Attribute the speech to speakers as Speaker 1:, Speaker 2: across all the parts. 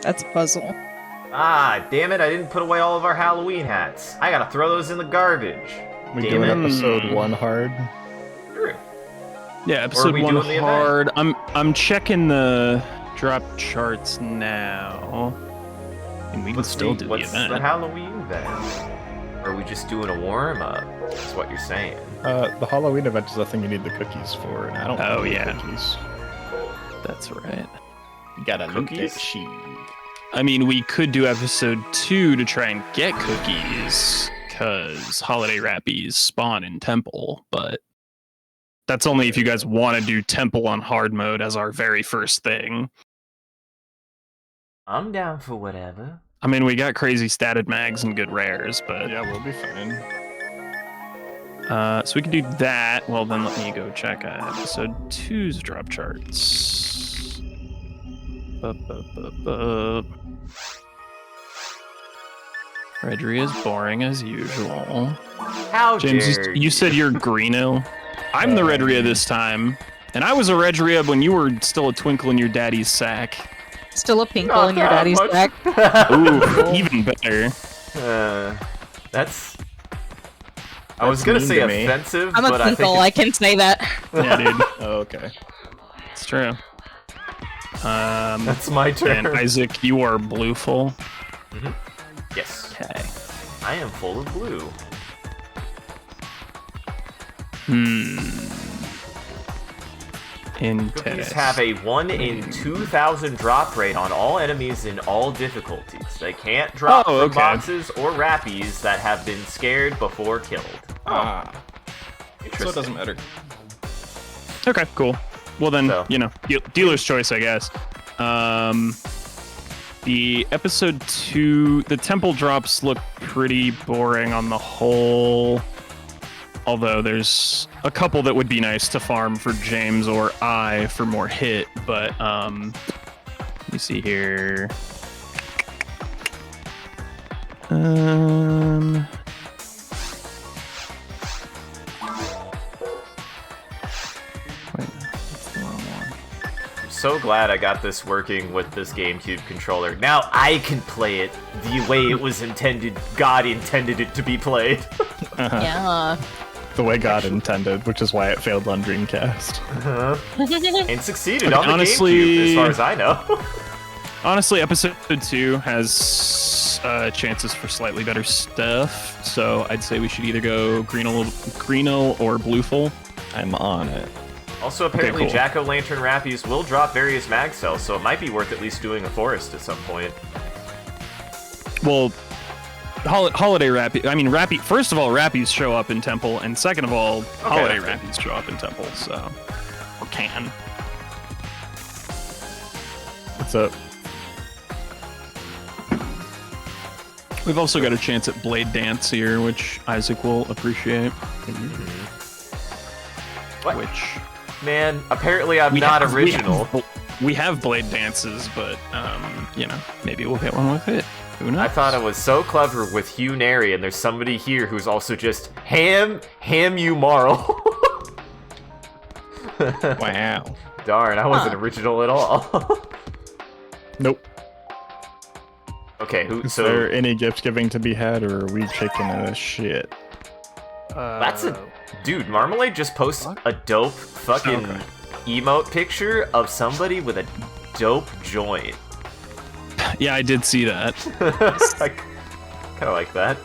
Speaker 1: That's a puzzle.
Speaker 2: Ah, damn it, I didn't put away all of our Halloween hats. I gotta throw those in the garbage.
Speaker 3: We
Speaker 2: Damn
Speaker 3: doing
Speaker 2: it.
Speaker 3: episode 1 hard?
Speaker 2: True.
Speaker 4: Yeah, episode
Speaker 2: we
Speaker 4: 1
Speaker 2: doing the
Speaker 4: hard. I'm checking the drop charts now. And we can still do the
Speaker 2: What's
Speaker 4: event.
Speaker 2: the Halloween event? Or are we just doing a warm-up? That's what you're saying.
Speaker 3: The Halloween event is the thing you need the cookies for, and I don't
Speaker 4: Oh,
Speaker 3: need
Speaker 4: yeah.
Speaker 3: cookies.
Speaker 4: That's right.
Speaker 3: You gotta loot
Speaker 2: Cookies?
Speaker 3: that sheet.
Speaker 4: I mean, we could do episode 2 to try and get cookies, because holiday rappies spawn in Temple, but that's only if you guys want to do Temple on hard mode as our very first thing.
Speaker 2: I'm down for whatever.
Speaker 4: I mean, we got crazy statted mags and good rares, but
Speaker 3: Yeah, we'll be fine.
Speaker 4: so we can do that. Well, then let me go check episode 2's drop charts. Redry is boring as usual.
Speaker 2: How
Speaker 4: James,
Speaker 2: dare
Speaker 4: you said you're Greeno. I'm the Redria this time, and I was a Redria when you were still a twinkle in your daddy's sack.
Speaker 1: Still a pinkle
Speaker 2: Not
Speaker 1: in your
Speaker 2: that
Speaker 1: daddy's
Speaker 2: much.
Speaker 1: back.
Speaker 4: Ooh, even better.
Speaker 2: That's... I was gonna
Speaker 3: mean
Speaker 2: say
Speaker 3: to me.
Speaker 2: offensive,
Speaker 1: I'm a
Speaker 2: but I
Speaker 1: pinkle,
Speaker 2: think
Speaker 1: I can say that.
Speaker 4: Yeah, dude,
Speaker 3: Oh, okay.
Speaker 4: it's true.
Speaker 2: that's my turn.
Speaker 4: And Isaac, you are blueful.
Speaker 2: Yes,
Speaker 4: Okay.
Speaker 2: I am full of blue. Cookies
Speaker 4: Interesting.
Speaker 2: have a 1 in 2,000 drop rate on all enemies in all difficulties. They can't drop
Speaker 4: Oh,
Speaker 2: from
Speaker 4: okay.
Speaker 2: boxes or rappies that have been scared before killed.
Speaker 3: Ah, so
Speaker 2: Interesting.
Speaker 3: it doesn't matter.
Speaker 4: Okay, cool. Well then,
Speaker 2: So-
Speaker 4: you know, dealer's choice, I guess. The episode 2, the temple drops look pretty boring on the whole. Although there's a couple that would be nice to farm for James or I for more hit, but let me see here. Wait, that's the wrong one.
Speaker 2: I'm so glad I got this working with this GameCube controller. Now I can play it the way it was intended, God intended it to be played.
Speaker 1: Yeah.
Speaker 3: The way God intended, which is why it failed on Dreamcast.
Speaker 2: And succeeded
Speaker 4: Okay,
Speaker 2: on the
Speaker 4: honestly-
Speaker 2: GameCube, as far as I know.
Speaker 4: Honestly, episode 2 has chances for slightly better stuff, so I'd say we should either go Greeno or Blueful.
Speaker 3: I'm on it.
Speaker 2: Also, apparently,
Speaker 4: cool.
Speaker 2: Jack-o'-lantern rappies will drop various mag cells, so it might be worth at least doing a forest at some point.
Speaker 4: Well, holiday Rappy. I mean, Rappy. First of all, Rappies show up in Temple, and second of all, holiday
Speaker 2: that's
Speaker 4: Rappies show up in Temple. So, or can.
Speaker 3: What's up?
Speaker 4: We've also got a chance at Blade Dance here, which Isaac will appreciate.
Speaker 2: What?
Speaker 4: Which
Speaker 2: Man, apparently I'm not original.
Speaker 4: We have Blade Dances, but you know, maybe we'll get one with it. Who knows?
Speaker 2: I thought I was so clever with Hunary, and there's somebody here who's also just ham you Marl.
Speaker 3: Wow.
Speaker 2: Darn, I wasn't original at all.
Speaker 3: Nope.
Speaker 2: Okay,
Speaker 3: Is there any gift giving to be had, or are we taking a shit?
Speaker 2: That's a dude. Marmalade just posts a dope fucking
Speaker 3: Okay.
Speaker 2: emote picture of somebody with a dope joint.
Speaker 4: Yeah, I did see that.
Speaker 2: I kind of like that.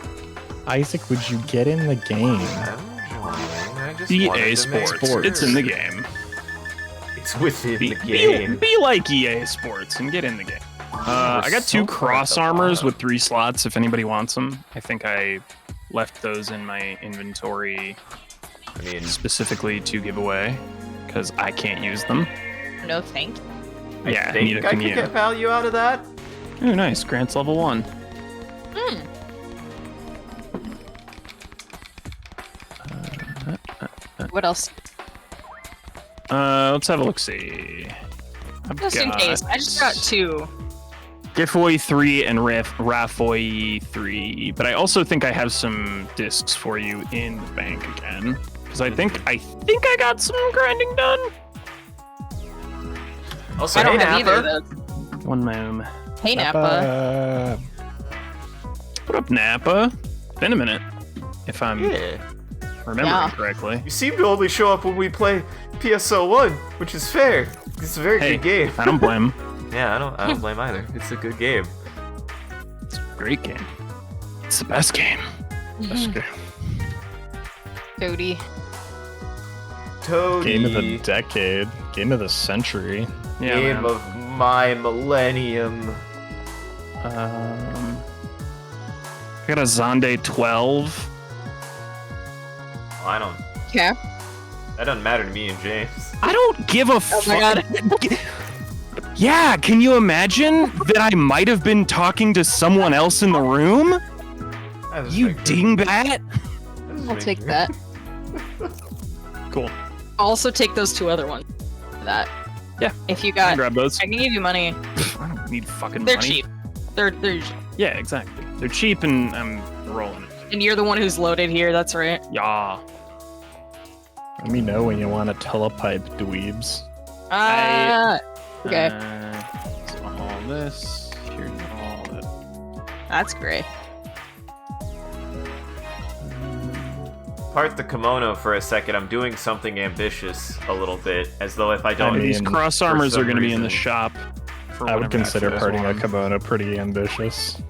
Speaker 3: Isaac, would you get in the game?
Speaker 2: I'm joining. I just wanted
Speaker 4: EA
Speaker 2: to make
Speaker 4: Sports.
Speaker 2: sure.
Speaker 4: It's in the game.
Speaker 2: It's within
Speaker 4: Be,
Speaker 2: the game.
Speaker 4: be like EA Sports and get in the game. I got 2
Speaker 2: so
Speaker 4: cross
Speaker 2: far at the
Speaker 4: armors
Speaker 2: bottom.
Speaker 4: with 3 slots if anybody wants them. I think I left those in my inventory
Speaker 2: I mean,
Speaker 4: specifically to give away because I can't use them.
Speaker 1: No, thank you.
Speaker 4: Yeah,
Speaker 2: I think
Speaker 4: neither
Speaker 2: I
Speaker 4: can
Speaker 2: could
Speaker 4: you.
Speaker 2: get value out of that.
Speaker 4: Oh, nice. Grant's level 1.
Speaker 1: What else?
Speaker 4: Let's have a look-see. I've
Speaker 1: Just in
Speaker 4: got
Speaker 1: case. I just got 2.
Speaker 4: Gifoy 3 and Rafoy 3, but I also think I have some discs for you in the bank again. Because I think I got some grinding done.
Speaker 2: Also,
Speaker 1: I don't
Speaker 2: hey,
Speaker 1: have either
Speaker 2: Napper.
Speaker 1: of those.
Speaker 4: One moment.
Speaker 1: Hey, Nappa.
Speaker 4: What up, Nappa? Been a minute, if I'm remembering correctly.
Speaker 2: You seem to only show up when we play PSO1, which is fair. It's a very good game.
Speaker 4: I don't blame.
Speaker 2: Yeah, I don't blame either. It's a good game.
Speaker 4: It's a great game. It's the best game.
Speaker 3: Best game.
Speaker 1: Toady.
Speaker 2: Toady.
Speaker 3: Game of the decade. Game of the century.
Speaker 4: Yeah,
Speaker 2: Game
Speaker 4: man.
Speaker 2: of my millennium.
Speaker 4: I got a Zonde 12.
Speaker 2: I don't.
Speaker 1: Okay.
Speaker 2: That doesn't matter to me and James.
Speaker 4: I don't give a fuck.
Speaker 1: Oh my god.
Speaker 4: Yeah, can you imagine that I might have been talking to someone else in the room? You dingbat.
Speaker 1: I'll take that.
Speaker 4: Cool.
Speaker 1: I'll also take those 2 other ones. That.
Speaker 4: Yeah.
Speaker 1: If you
Speaker 4: I
Speaker 1: got,
Speaker 4: can grab those.
Speaker 1: I can give you money.
Speaker 4: I don't need fucking
Speaker 1: They're
Speaker 4: money.
Speaker 1: cheap. They're
Speaker 4: Yeah, exactly. They're cheap and I'm rolling it.
Speaker 1: and you're the one who's loaded here. That's right.
Speaker 4: Yeah.
Speaker 3: Let me know when you want to telepipe dweebs.
Speaker 1: Okay.
Speaker 4: So all this. Here's all that.
Speaker 1: That's great.
Speaker 2: Part the kimono for a second. I'm doing something ambitious a little bit, as though if I don't.
Speaker 4: These
Speaker 3: mean,
Speaker 4: cross armors
Speaker 2: for
Speaker 4: are
Speaker 2: some
Speaker 4: going to be in the
Speaker 2: reason-
Speaker 4: shop. For
Speaker 3: I would
Speaker 4: whenever
Speaker 3: consider
Speaker 4: feel
Speaker 3: parting a
Speaker 4: one.
Speaker 3: kimono pretty ambitious.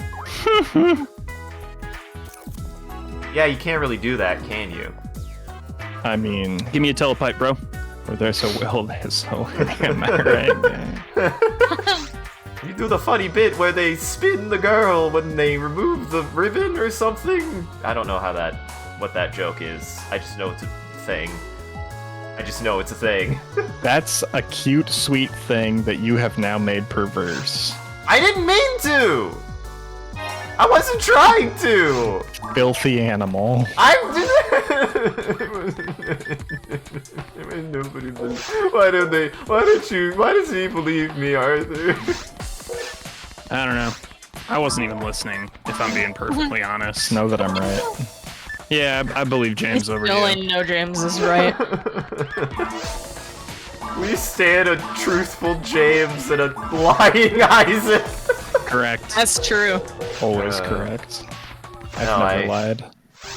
Speaker 2: Yeah, you can't really do that, can you?
Speaker 3: I mean,
Speaker 4: Give me a telepipe, bro.
Speaker 3: where there's a will, there's a way. Am I right?
Speaker 2: You do the funny bit where they spin the girl when they remove the ribbon or something. I don't know what that joke is. I just know it's a thing.
Speaker 3: That's a cute, sweet thing that you have now made perverse.
Speaker 2: I didn't mean to. I wasn't trying to.
Speaker 3: Filthy animal.
Speaker 2: Nobody why does he believe me, Arthur?
Speaker 4: I don't know. I wasn't even listening, if I'm being perfectly honest.
Speaker 3: Know that I'm right.
Speaker 4: Yeah, I believe James over
Speaker 1: Still
Speaker 4: you.
Speaker 1: in no James is right.
Speaker 2: We stand a truthful James and a lying Isaac.
Speaker 4: Correct.
Speaker 1: That's true.
Speaker 3: Always correct. I've
Speaker 2: no,
Speaker 3: never lied.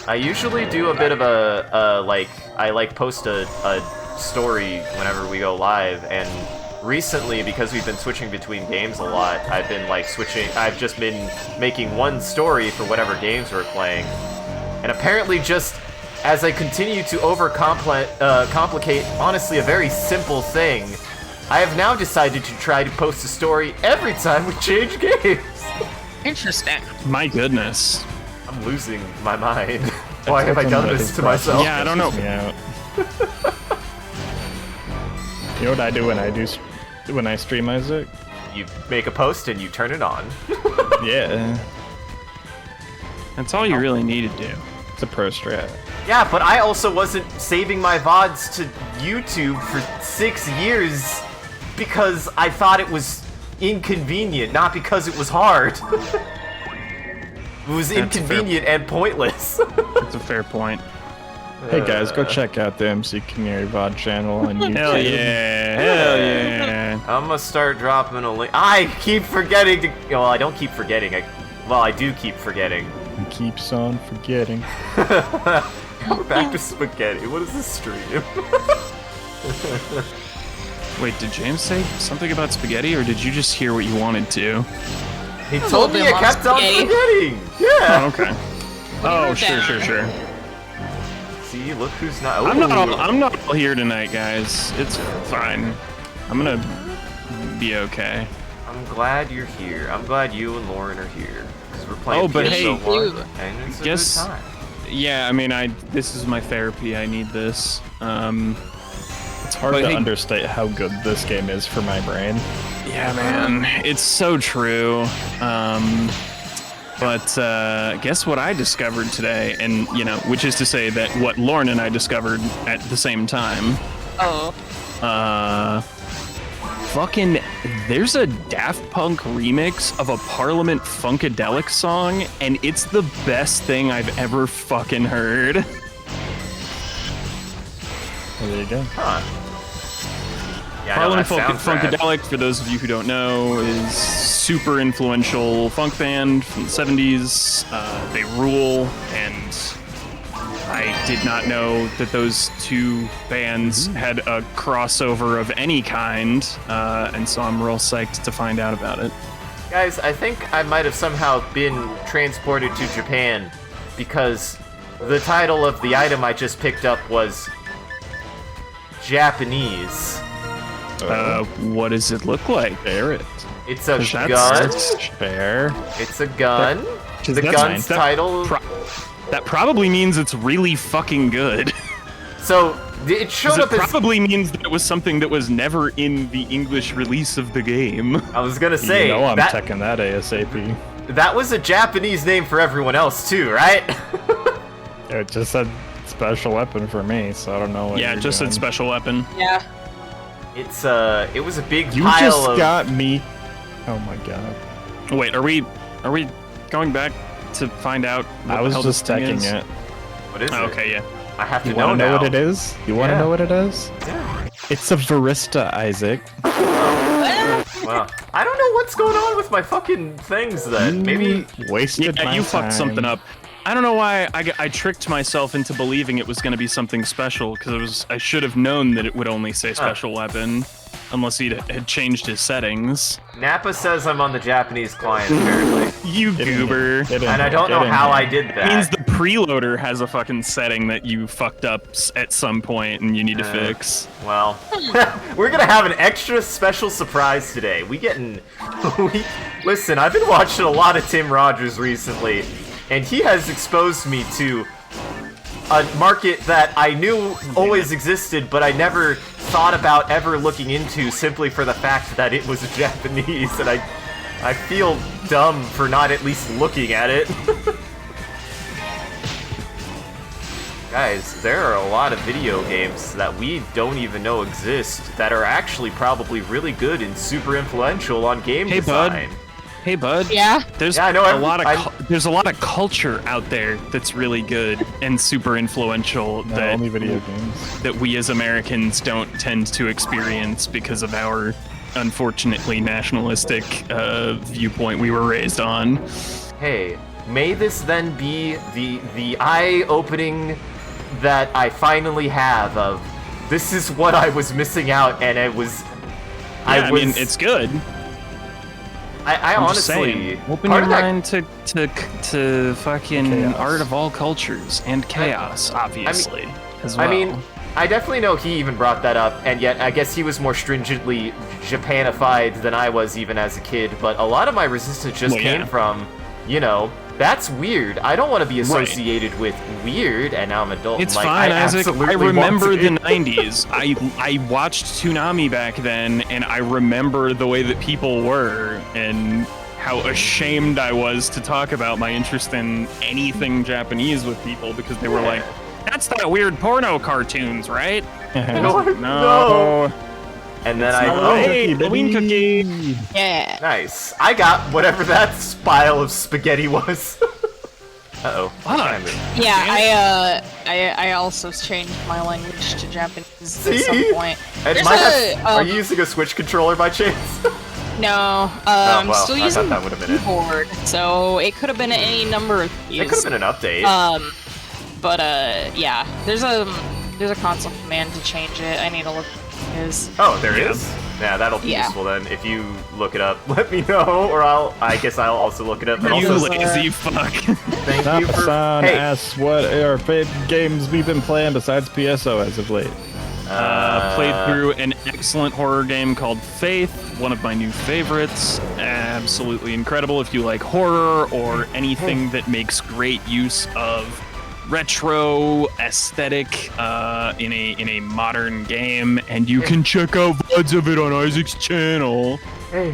Speaker 2: I usually do a bit of I post a story whenever we go live, and recently, because we've been switching between games a lot, I've just been making one story for whatever games we're playing. And apparently just as I continue to complicate honestly a very simple thing, I have now decided to try to post a story every time we change games.
Speaker 1: Interesting.
Speaker 4: My goodness.
Speaker 2: I'm losing my mind. Why have I done this to myself?
Speaker 4: Yeah, I don't know.
Speaker 3: Me out. You know what I do when I stream, Isaac?
Speaker 2: You make a post and you turn it on.
Speaker 3: Yeah,
Speaker 4: That's all you really need to do.
Speaker 3: it's a pro strat.
Speaker 2: Yeah, but I also wasn't saving my VODs to YouTube for 6 years because I thought it was inconvenient, not because it was hard. It was inconvenient and pointless.
Speaker 4: That's a fair point.
Speaker 3: Hey guys, go check out the MCCanary VOD channel on YouTube.
Speaker 4: Hell yeah. Hell yeah.
Speaker 2: I'm gonna start dropping a link. I keep forgetting to. Well, I don't keep forgetting. I do keep forgetting.
Speaker 3: He keeps on forgetting.
Speaker 2: We're back to spaghetti. What is this stream?
Speaker 4: Wait, did James say something about spaghetti, or did you just hear what you wanted to?
Speaker 2: He told me
Speaker 1: bit
Speaker 2: I
Speaker 1: of
Speaker 2: kept on
Speaker 1: spaghetti.
Speaker 2: forgetting.
Speaker 4: Oh,
Speaker 2: Yeah.
Speaker 4: okay. Oh, sure,
Speaker 1: down.
Speaker 4: sure, sure.
Speaker 2: See, look who's not.
Speaker 4: I'm not all here tonight, guys. It's fine. I'm gonna be okay.
Speaker 2: I'm glad you're here. I'm glad you and Lauren are here because we're playing
Speaker 4: Oh, but
Speaker 2: PSO1,
Speaker 1: hey, you-
Speaker 2: and it's a
Speaker 4: guess-
Speaker 2: good time.
Speaker 4: Yeah, I mean, this is my therapy. I need this.
Speaker 3: It's hard
Speaker 4: But
Speaker 3: to
Speaker 4: hey-
Speaker 3: understate how good this game is for my brain.
Speaker 4: Yeah, man, it's so true. But guess what I discovered today, and which is to say that what Lauren and I discovered at the same time.
Speaker 1: Oh.
Speaker 4: Fucking, there's a Daft Punk remix of a Parliament Funkadelic song, and it's the best thing I've ever fucking heard.
Speaker 3: There you go.
Speaker 2: Huh. Yeah, I know
Speaker 4: Parliament
Speaker 2: that sounds rad.
Speaker 4: Funkadelic, for those of you who don't know, is super influential funk band from the 70s. They rule, and I did not know that those two bands had a crossover of any kind, and so I'm real psyched to find out about it.
Speaker 2: Guys, I think I might have somehow been transported to Japan because the title of the item I just picked up was Japanese.
Speaker 4: What does it look like?
Speaker 3: Bear it.
Speaker 2: It's a gun.
Speaker 3: That's fair.
Speaker 2: It's a gun. The
Speaker 3: That's
Speaker 2: gun's
Speaker 3: fine.
Speaker 2: title.
Speaker 4: That probably means it's really fucking good.
Speaker 2: So it showed up
Speaker 4: It
Speaker 2: as.
Speaker 4: probably means that it was something that was never in the English release of the game.
Speaker 2: I was gonna say
Speaker 3: You know I'm
Speaker 2: that
Speaker 3: checking that ASAP.
Speaker 2: that was a Japanese name for everyone else too, right?
Speaker 3: It just said special weapon for me, so I don't know what
Speaker 4: Yeah,
Speaker 3: you're
Speaker 4: it just
Speaker 3: doing.
Speaker 4: said special weapon.
Speaker 1: Yeah.
Speaker 2: It was a big
Speaker 3: You
Speaker 2: pile
Speaker 3: just
Speaker 2: of.
Speaker 3: got me. Oh my god.
Speaker 4: Wait, are we going back to find out what
Speaker 3: I was
Speaker 4: the hell
Speaker 3: just
Speaker 4: this thing
Speaker 3: checking
Speaker 4: is?
Speaker 3: it.
Speaker 2: What is
Speaker 4: Oh,
Speaker 2: it?
Speaker 4: okay, yeah.
Speaker 2: I have to
Speaker 3: You
Speaker 2: know
Speaker 3: want to know
Speaker 2: now.
Speaker 3: what it is? You want to
Speaker 2: Yeah.
Speaker 3: know what it is?
Speaker 2: Yeah.
Speaker 3: It's a barista, Isaac.
Speaker 2: Wow. I don't know what's going on with my fucking things then. Maybe.
Speaker 3: Wasted
Speaker 4: Yeah,
Speaker 3: my
Speaker 4: you fucked something
Speaker 3: time.
Speaker 4: up. I don't know why I tricked myself into believing it was going to be something special, because I should have known that it would only say special weapon, unless he had changed his settings.
Speaker 2: Nappa says I'm on the Japanese client apparently.
Speaker 4: You
Speaker 3: Get in
Speaker 4: goober.
Speaker 3: here. Get in
Speaker 2: And I
Speaker 3: here.
Speaker 2: don't
Speaker 3: Get
Speaker 2: know
Speaker 3: in
Speaker 2: how
Speaker 3: here.
Speaker 2: I did
Speaker 4: It
Speaker 2: that.
Speaker 4: means the preloader has a fucking setting that you fucked up at some point and you need to fix.
Speaker 2: Well, we're gonna have an extra special surprise today. Listen, I've been watching a lot of Tim Rogers recently, and he has exposed me to a market that I knew always existed, but I never thought about ever looking into simply for the fact that it was Japanese, and I feel dumb for not at least looking at it. Guys, there are a lot of video games that we don't even know exist that are actually probably really good and super influential on game
Speaker 4: Hey, bud.
Speaker 2: design.
Speaker 4: Hey, bud.
Speaker 1: Yeah.
Speaker 4: There's
Speaker 2: Yeah, I know,
Speaker 4: there's a lot of culture out there that's really good and super influential
Speaker 3: No,
Speaker 4: that
Speaker 3: only video games.
Speaker 4: that we as Americans don't tend to experience because of our unfortunately nationalistic viewpoint we were raised on.
Speaker 2: Hey, may this then be the eye-opening that I finally have of this is what I was missing out, and it was.
Speaker 4: I mean, it's good.
Speaker 2: I
Speaker 4: I'm just
Speaker 2: honestly
Speaker 4: saying, open
Speaker 2: part
Speaker 4: your
Speaker 2: of that-
Speaker 4: mind to fucking
Speaker 3: Chaos.
Speaker 4: art of all cultures and chaos, obviously, as well.
Speaker 2: I mean, I definitely know he even brought that up, and yet I guess he was more stringently Japanified than I was even as a kid, but a lot of my resistance just
Speaker 4: Well,
Speaker 2: came
Speaker 4: yeah.
Speaker 2: from, that's weird. I don't want to be associated with weird, and now I'm an adult.
Speaker 4: It's
Speaker 2: and,
Speaker 4: fine, Isaac.
Speaker 2: absolutely
Speaker 4: I
Speaker 2: want
Speaker 4: remember
Speaker 2: to.
Speaker 4: the 90s. I watched Toonami back then, and I remember the way that people were, and how ashamed I was to talk about my interest in anything Japanese with people, because they were like, that's that weird porno cartoons, right?
Speaker 2: No. And then
Speaker 4: Hey, Halloween cookie.
Speaker 1: Yeah.
Speaker 2: nice. I got whatever that pile of spaghetti was. Uh-oh.
Speaker 4: Fuck.
Speaker 1: Yeah, I also changed my language to Japanese at some
Speaker 2: See?
Speaker 1: point.
Speaker 2: And
Speaker 1: There's
Speaker 2: are you using a Switch controller by chance?
Speaker 1: No, I'm
Speaker 2: well,
Speaker 1: still
Speaker 2: I thought
Speaker 1: using
Speaker 2: that would've been it.
Speaker 1: keyboard, so it could have been any number of keys.
Speaker 2: It could have been an update.
Speaker 1: But yeah, there's a console command to change it. I need to look what it is.
Speaker 2: Oh, there is? Yeah, that'll be
Speaker 1: Yeah.
Speaker 2: useful then. If you look it up, let me know, or I guess I'll also look it up. And
Speaker 4: You
Speaker 2: also,
Speaker 4: lazy fuck.
Speaker 2: thank you for...
Speaker 3: Napa-san
Speaker 2: Hey,
Speaker 3: asks what are favorite games we've been playing besides PSO as of late.
Speaker 4: Played through an excellent horror game called Faith, one of my new favorites. Absolutely incredible if you like horror or anything that makes great use of retro aesthetic in a modern game, and you can check out VODs of it on Isaac's channel.
Speaker 2: Hey.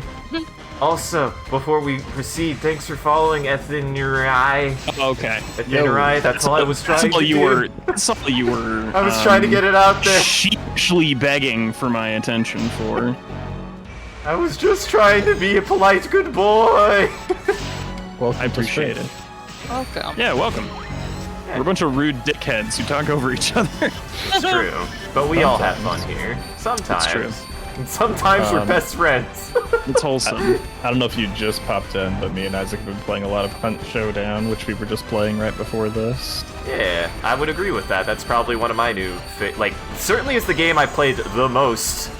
Speaker 2: Also, before we proceed, thanks for following Ethanurai.
Speaker 4: Okay.
Speaker 2: Ethanurai, that's all I was trying to do.
Speaker 4: That's all you were.
Speaker 2: I was trying to get it out there.
Speaker 4: Sheepishly begging for my attention for.
Speaker 2: I was just trying to be a polite good boy.
Speaker 3: Well,
Speaker 4: I appreciate it.
Speaker 1: Welcome.
Speaker 4: Yeah, welcome. We're a bunch of rude dickheads who talk over each other.
Speaker 2: It's true. But we all have fun here. Sometimes.
Speaker 4: That's true.
Speaker 2: And sometimes we're best friends.
Speaker 4: It's wholesome.
Speaker 3: I don't know if you just popped in, but me and Isaac have been playing a lot of Hunt Showdown, which we were just playing right before this.
Speaker 2: Yeah, I would agree with that. That's probably one of my new... certainly is the game I played the most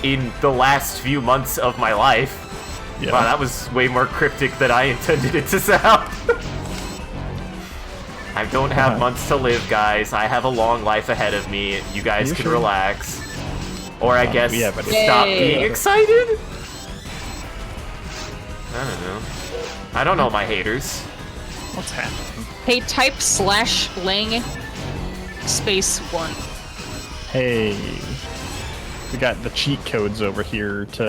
Speaker 2: in the last few months of my life.
Speaker 3: Yeah.
Speaker 2: Wow, that was way more cryptic than I intended it to sound. I don't have months to live, guys. I have a long life ahead of me. You guys can relax. Or I guess stop being excited? I don't know. I don't know my haters.
Speaker 4: What's happening?
Speaker 1: Hey, type /lang space 1.
Speaker 3: Hey, we got the cheat codes over here to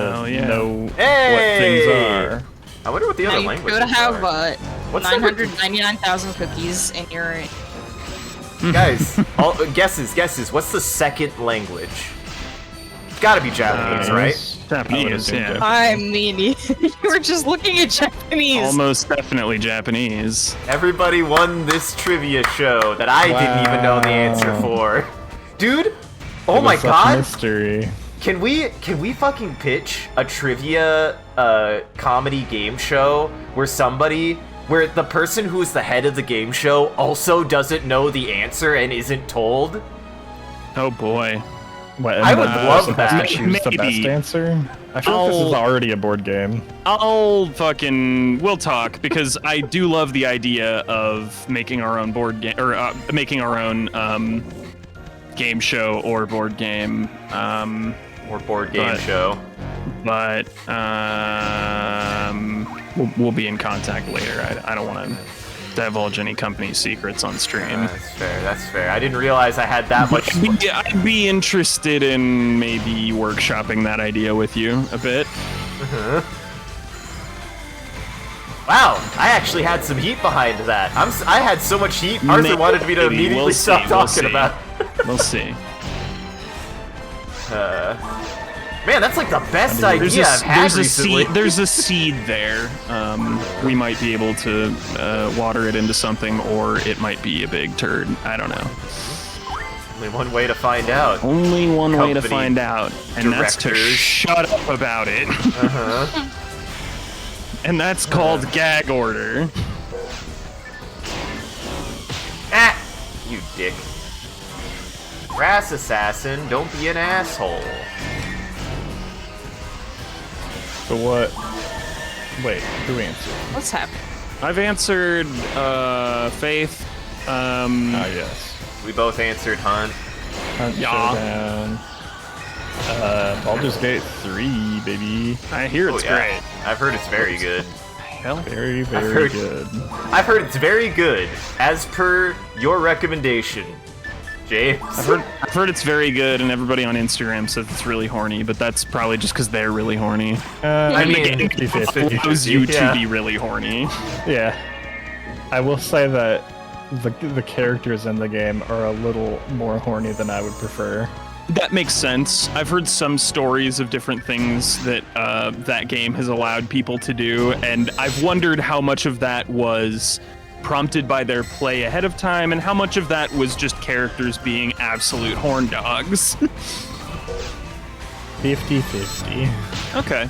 Speaker 3: know what
Speaker 2: Hey!
Speaker 3: things are.
Speaker 2: I wonder what the
Speaker 1: Now
Speaker 2: other
Speaker 1: you
Speaker 2: languages
Speaker 1: go to have
Speaker 2: are. What's the
Speaker 1: 999,000 cookies in your...
Speaker 2: Guys, guesses. What's the second language? It's gotta be Japanese, right?
Speaker 4: Japanese, yeah.
Speaker 1: I mean, you were just looking at Japanese.
Speaker 4: Almost definitely Japanese.
Speaker 2: Everybody won this trivia show that I didn't even know the answer for. Dude, oh my god.
Speaker 3: Mystery.
Speaker 2: Can we fucking pitch a trivia comedy game show where the person who is the head of the game show also doesn't know the answer and isn't told?
Speaker 4: Oh boy.
Speaker 3: What,
Speaker 2: I would love that.
Speaker 3: Choose the best answer? I feel like this is already a board game.
Speaker 4: We'll talk, because I do love the idea of making our own board game, or making our own game show or board game.
Speaker 2: Or board game show.
Speaker 4: But we'll be in contact later. I don't want to divulge any company secrets on stream.
Speaker 2: That's fair. I didn't realize I had that much.
Speaker 4: I'd be interested in maybe workshopping that idea with you a bit.
Speaker 2: Wow, I actually had some heat behind that. I had so much heat. Arthur wanted me to immediately stop talking about it.
Speaker 4: We'll see.
Speaker 2: Man, that's like the best idea I've had recently.
Speaker 4: There's a seed there. We might be able to water it into something, or it might be a big turd. I don't know.
Speaker 2: Only one way to find out.
Speaker 4: Only one way to find out, and that's to
Speaker 2: directors.
Speaker 4: shut up about it. And that's called gag order.
Speaker 2: Ah, you dick. Brass assassin, don't be an asshole.
Speaker 3: So what? Wait, who answered?
Speaker 1: What's happening?
Speaker 4: I've answered Faith.
Speaker 3: Yes.
Speaker 2: We both answered Hunt.
Speaker 3: Hunt
Speaker 4: Yeah.
Speaker 3: Showdown. Baldur's Gate 3, baby.
Speaker 4: I hear it's great.
Speaker 2: I've heard it's very good.
Speaker 4: Hell,
Speaker 3: Very, very good.
Speaker 2: I've heard it's very good, as per your recommendation, James.
Speaker 4: I've heard it's very good, and everybody on Instagram says it's really horny, but that's probably just because they're really horny.
Speaker 2: I mean,
Speaker 4: the game allows you to be really horny.
Speaker 3: Yeah. I will say that the characters in the game are a little more horny than I would prefer.
Speaker 4: That makes sense. I've heard some stories of different things that that game has allowed people to do, and I've wondered how much of that was prompted by their play ahead of time, and how much of that was just characters being absolute horn dogs.
Speaker 3: 50-50.
Speaker 4: Okay,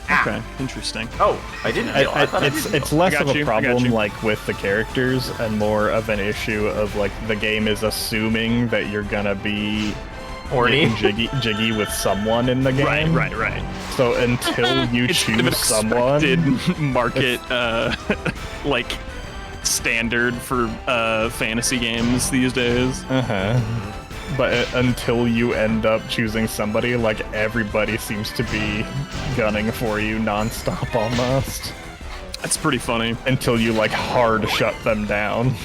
Speaker 4: interesting.
Speaker 2: Oh, I didn't realize.
Speaker 3: It's less of a
Speaker 4: I
Speaker 3: problem
Speaker 4: got you.
Speaker 3: like with the characters and more of an issue of like the game is assuming that you're gonna be
Speaker 2: horny,
Speaker 3: jiggy with someone in the game.
Speaker 4: Right.
Speaker 3: So until you
Speaker 4: It's kind of an
Speaker 3: choose someone,
Speaker 4: expected market like standard for fantasy games these days.
Speaker 3: But until you end up choosing somebody, like everybody seems to be gunning for you nonstop almost.
Speaker 4: That's pretty funny.
Speaker 3: Until you like hard shut them down.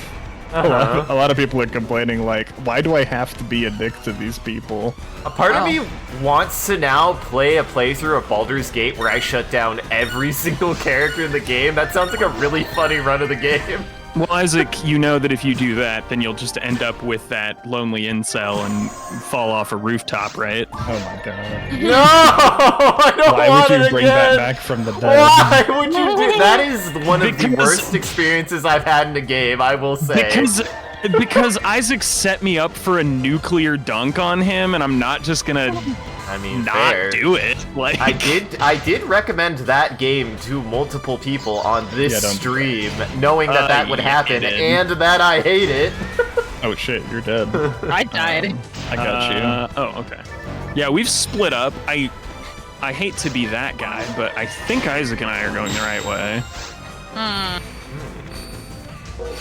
Speaker 3: A lot of people are complaining like, why do I have to be a dick to these people?
Speaker 2: A part of me wants to now play a playthrough of Baldur's Gate where I shut down every single character in the game. That sounds like a really funny run of the game.
Speaker 4: Well, Isaac, you know that if you do that, then you'll just end up with that lonely incel and fall off a rooftop, right?
Speaker 3: Oh my god.
Speaker 2: No! I don't
Speaker 3: Why
Speaker 2: want
Speaker 3: would you
Speaker 2: it
Speaker 3: bring
Speaker 2: again.
Speaker 3: that back from the dead?
Speaker 2: Why would you do that? Is one of the
Speaker 4: Because-
Speaker 2: worst experiences I've had in a game, I will say.
Speaker 4: Because Isaac set me up for a nuclear dunk on him, and I'm not just gonna
Speaker 2: I mean,
Speaker 4: not
Speaker 2: fair.
Speaker 4: do it. Like
Speaker 2: I did recommend that game to multiple people on this
Speaker 3: Yeah, don't do
Speaker 2: stream, knowing that that would
Speaker 4: you
Speaker 2: happen,
Speaker 4: didn't.
Speaker 2: and that I hate it.
Speaker 3: Oh shit, you're dead.
Speaker 1: I died.
Speaker 3: I got you.
Speaker 4: Oh, okay. Yeah, we've split up. I hate to be that guy, but I think Isaac and I are going the right way.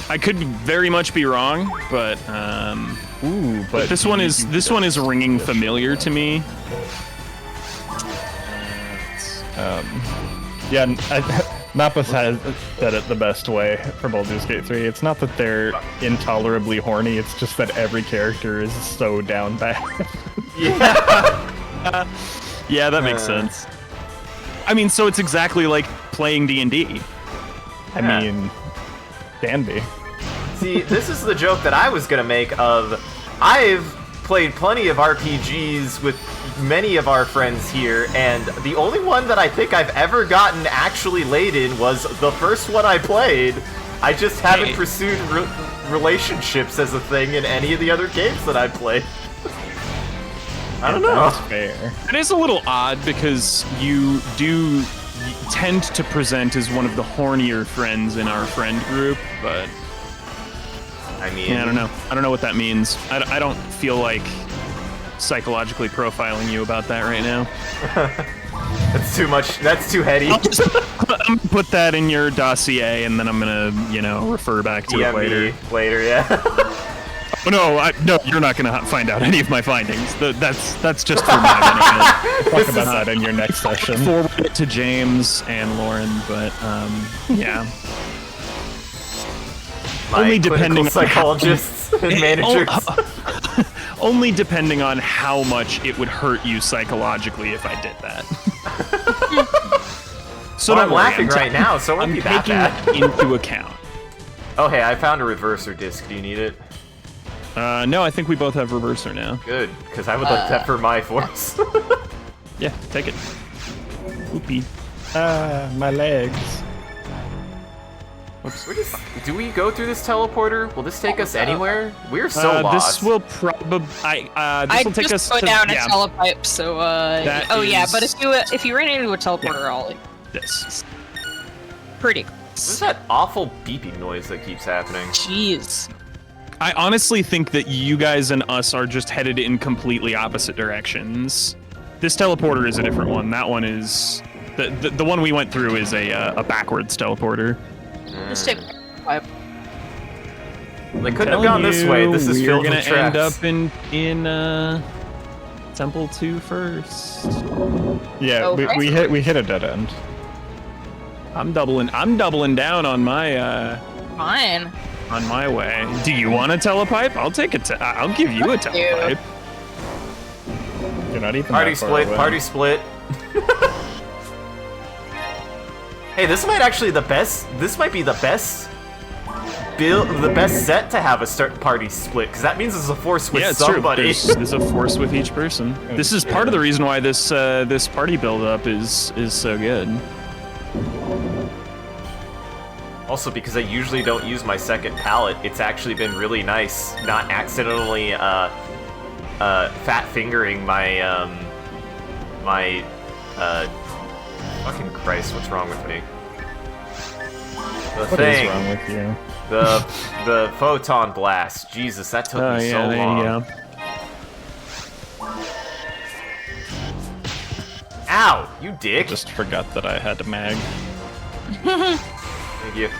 Speaker 4: I could very much be wrong, but
Speaker 3: Ooh,
Speaker 4: but this one is ringing familiar to me.
Speaker 3: Yeah, Nappa has said it the best way for Baldur's Gate 3. It's not that they're intolerably horny, it's just that every character is so down bad.
Speaker 2: Yeah.
Speaker 4: Yeah, that makes sense. I mean, so it's exactly like playing D&D.
Speaker 3: I mean, can be.
Speaker 2: See, this is the joke that I was gonna make of, I've played plenty of RPGs with many of our friends here, and the only one that I think I've ever gotten actually laid in was the first one I played. I just haven't pursued relationships as a thing in any of the other games that I've played. I don't know.
Speaker 3: That's fair.
Speaker 4: It is a little odd because you do tend to present as one of the hornier friends in our friend group, but
Speaker 2: I mean,
Speaker 4: yeah, I don't know. I don't know what that means. I don't feel like psychologically profiling you about that right now.
Speaker 2: that's too much. That's too heady.
Speaker 4: I'm gonna put that in your dossier, and then I'm gonna, refer back to it later.
Speaker 2: Later, yeah.
Speaker 4: Oh, no, you're not gonna find out any of my findings. That's just for my benefit.
Speaker 3: Talk about that in your next session.
Speaker 4: Forward it to James and Lauren, but yeah.
Speaker 2: My
Speaker 4: Only depending on
Speaker 2: psychologists and managers.
Speaker 4: Only depending on how much it would hurt you psychologically if I did that. So
Speaker 2: Well,
Speaker 4: don't
Speaker 2: I'm
Speaker 4: worry,
Speaker 2: laughing right now, so it won't
Speaker 4: I'm
Speaker 2: be that
Speaker 4: taking
Speaker 2: bad.
Speaker 4: that into account.
Speaker 2: Oh, hey, I found a reverser disc. Do you need it?
Speaker 4: No, I think we both have reverser now.
Speaker 2: Good, because I would like that for my force.
Speaker 4: Yeah, take it. Oopie.
Speaker 3: My legs.
Speaker 2: Do we go through this teleporter? Will this take us anywhere? We're so lost.
Speaker 4: This will probably. This will take us.
Speaker 1: just go
Speaker 4: to,
Speaker 1: down a
Speaker 4: yeah,
Speaker 1: telepipe, so
Speaker 4: That
Speaker 1: oh yeah,
Speaker 4: is-
Speaker 1: but if you ran into a teleporter, I'll
Speaker 4: This.
Speaker 1: pretty
Speaker 2: What's
Speaker 1: close.
Speaker 2: that awful beeping noise that keeps happening?
Speaker 1: Jeez.
Speaker 4: I honestly think that you guys and us are just headed in completely opposite directions. This teleporter is a different one. That one is the one we went through is a backwards teleporter.
Speaker 1: Just take pipe.
Speaker 2: They couldn't have gone this way. This is filled
Speaker 4: We're
Speaker 2: with
Speaker 4: gonna end
Speaker 2: traps.
Speaker 4: up in Temple 2 first.
Speaker 3: Yeah,
Speaker 1: Okay.
Speaker 3: we hit a dead end.
Speaker 4: I'm doubling down on my
Speaker 1: Fine.
Speaker 4: on my way. Do you want a telepipe? I'll take it. I'll give you a telepipe.
Speaker 3: You're not even
Speaker 2: Party
Speaker 3: that far
Speaker 2: split,
Speaker 3: away.
Speaker 2: party split. Hey, this might actually this might be the best set to have a start party split, because that means there's a force with
Speaker 4: Yeah, it's
Speaker 2: somebody.
Speaker 4: true. There's a force with each person. This is part of the reason why this this party build up is so good.
Speaker 2: Also, because I usually don't use my second palette, it's actually been really nice not accidentally fat fingering my my fucking Christ, what's wrong with me? The
Speaker 3: What
Speaker 2: thing,
Speaker 3: is wrong with you?
Speaker 2: the photon blast. Jesus, that took me so
Speaker 4: there
Speaker 2: long.
Speaker 4: you go.
Speaker 2: Ow, you dick!
Speaker 3: Just forgot that I had a mag.
Speaker 2: Thank you.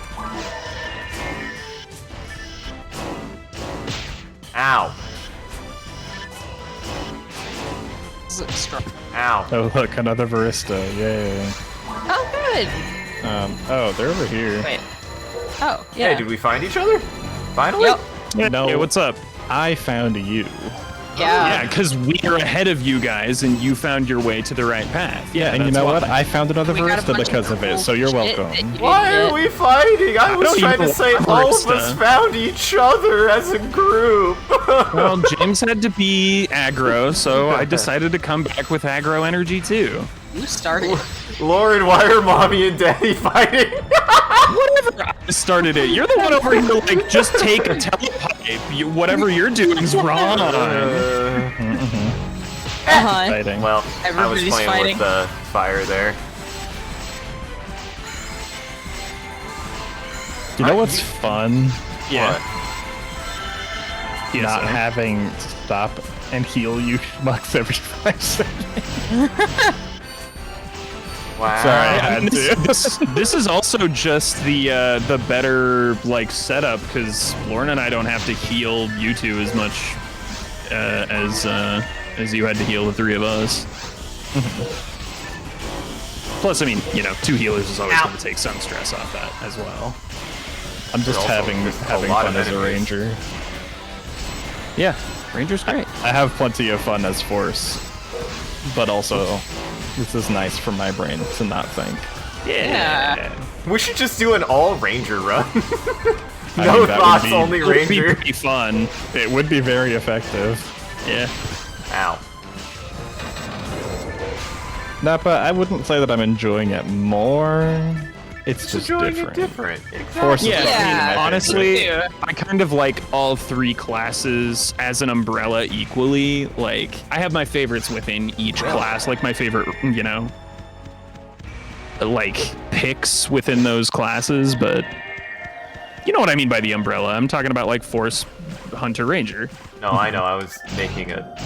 Speaker 2: Ow.
Speaker 1: This is strong.
Speaker 2: Ow.
Speaker 3: Oh look, another barista. Yay.
Speaker 1: Oh, good.
Speaker 3: Oh, they're over here.
Speaker 1: Wait. Oh, yeah.
Speaker 2: Hey, did we find each other? Finally?
Speaker 1: Yep.
Speaker 4: Yeah,
Speaker 3: No.
Speaker 4: hey, what's up?
Speaker 3: I found you.
Speaker 4: Yeah,
Speaker 1: Yeah.
Speaker 4: because we are ahead of you guys, and you found your way to the right path.
Speaker 3: Yeah, and you
Speaker 4: that's
Speaker 3: know
Speaker 4: why.
Speaker 3: what? I found another
Speaker 1: We got a
Speaker 3: barista
Speaker 1: bunch
Speaker 3: because of it, so you're
Speaker 1: cool shit
Speaker 3: welcome.
Speaker 1: that you
Speaker 2: Why
Speaker 1: didn't
Speaker 2: are
Speaker 1: get.
Speaker 2: we fighting? I was
Speaker 4: don't
Speaker 2: trying
Speaker 4: even
Speaker 2: to say
Speaker 4: want
Speaker 2: all of us
Speaker 4: barista.
Speaker 2: found each other as a group.
Speaker 4: Well, James had to be aggro, so I decided to come back with aggro energy too.
Speaker 1: You started.
Speaker 2: Lauren, why are mommy and daddy fighting?
Speaker 4: Whatever. I started it. You're the one over here to like just take a telepipe. Whatever you're doing's wrong.
Speaker 3: Exciting.
Speaker 2: Well, I was
Speaker 1: Everybody's
Speaker 2: playing
Speaker 1: fighting.
Speaker 2: with the fire there.
Speaker 3: You know what's fun?
Speaker 4: Yeah.
Speaker 3: Not
Speaker 4: PSO.
Speaker 3: having to stop and heal you schmucks every 5 seconds.
Speaker 2: Wow.
Speaker 3: Sorry, I
Speaker 4: I
Speaker 3: had
Speaker 4: mean,
Speaker 3: to.
Speaker 4: this is also just the better like setup because Lauren and I don't have to heal you two as much as you had to heal the three of us. Plus, I mean, you know, 2 healers is always going to take some stress off that as well.
Speaker 3: I'm just
Speaker 2: Also,
Speaker 3: having
Speaker 2: there's a lot
Speaker 3: fun
Speaker 2: of
Speaker 3: as a
Speaker 2: enemies.
Speaker 3: ranger.
Speaker 4: Yeah, Ranger's great.
Speaker 3: I have plenty of fun as Force, but also this is nice for my brain to not think.
Speaker 1: Yeah.
Speaker 2: We should just do an all ranger run.
Speaker 3: I
Speaker 2: No
Speaker 3: mean, that would
Speaker 2: thoughts,
Speaker 3: be-
Speaker 2: only
Speaker 4: It would be
Speaker 2: ranger.
Speaker 4: pretty fun.
Speaker 3: It would be very effective.
Speaker 4: Yeah.
Speaker 2: Ow.
Speaker 3: Napa, I wouldn't say that I'm enjoying it more. It's just
Speaker 2: Enjoying
Speaker 3: different.
Speaker 2: it different. Exactly.
Speaker 3: Force is
Speaker 4: Yeah,
Speaker 3: probably
Speaker 1: Yeah.
Speaker 3: my favorite.
Speaker 4: honestly,
Speaker 1: Yeah.
Speaker 4: I kind of like all 3 classes as an umbrella equally. Like, I have my favorites within each class, like my favorite, you know, like picks within those classes, but you know what I mean by the umbrella. I'm talking about like Force, Hunter, Ranger.
Speaker 2: No, I know. I was making a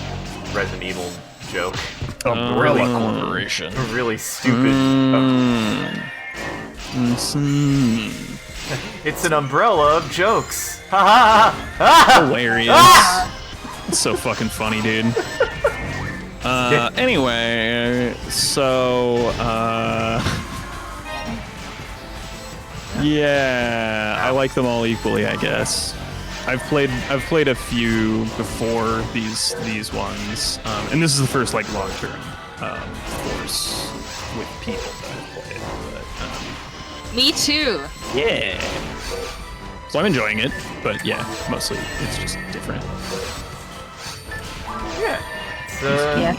Speaker 2: Resident Evil joke.
Speaker 3: Umbrella Corporation.
Speaker 2: A really stupid. It's an umbrella of jokes. Ha ha ha!
Speaker 4: Hilarious. It's so fucking funny, dude. Anyway, so, yeah, I like them all equally, I guess. I've played a few before these ones, and this is the first like long-term Force with people that I've played. But,
Speaker 1: Me too.
Speaker 4: yeah. So I'm enjoying it, but yeah, mostly it's just different.
Speaker 2: Yeah. It's,
Speaker 1: Yeah.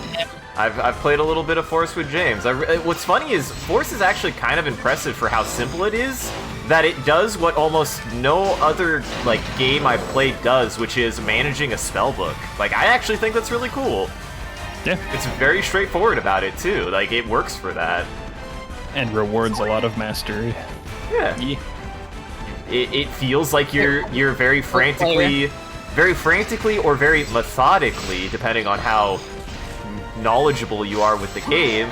Speaker 2: I've played a little bit of Force with James. What's funny is Force is actually kind of impressive for how simple it is. That it does what almost no other like game I've played does, which is managing a spell book. Like I actually think that's really cool.
Speaker 4: Yeah.
Speaker 2: It's very straightforward about it too. Like it works for that.
Speaker 3: And rewards a lot of mastery.
Speaker 2: Yeah.
Speaker 4: Yeah.
Speaker 2: It feels like you're very frantically or very methodically, depending on how knowledgeable you are with the game,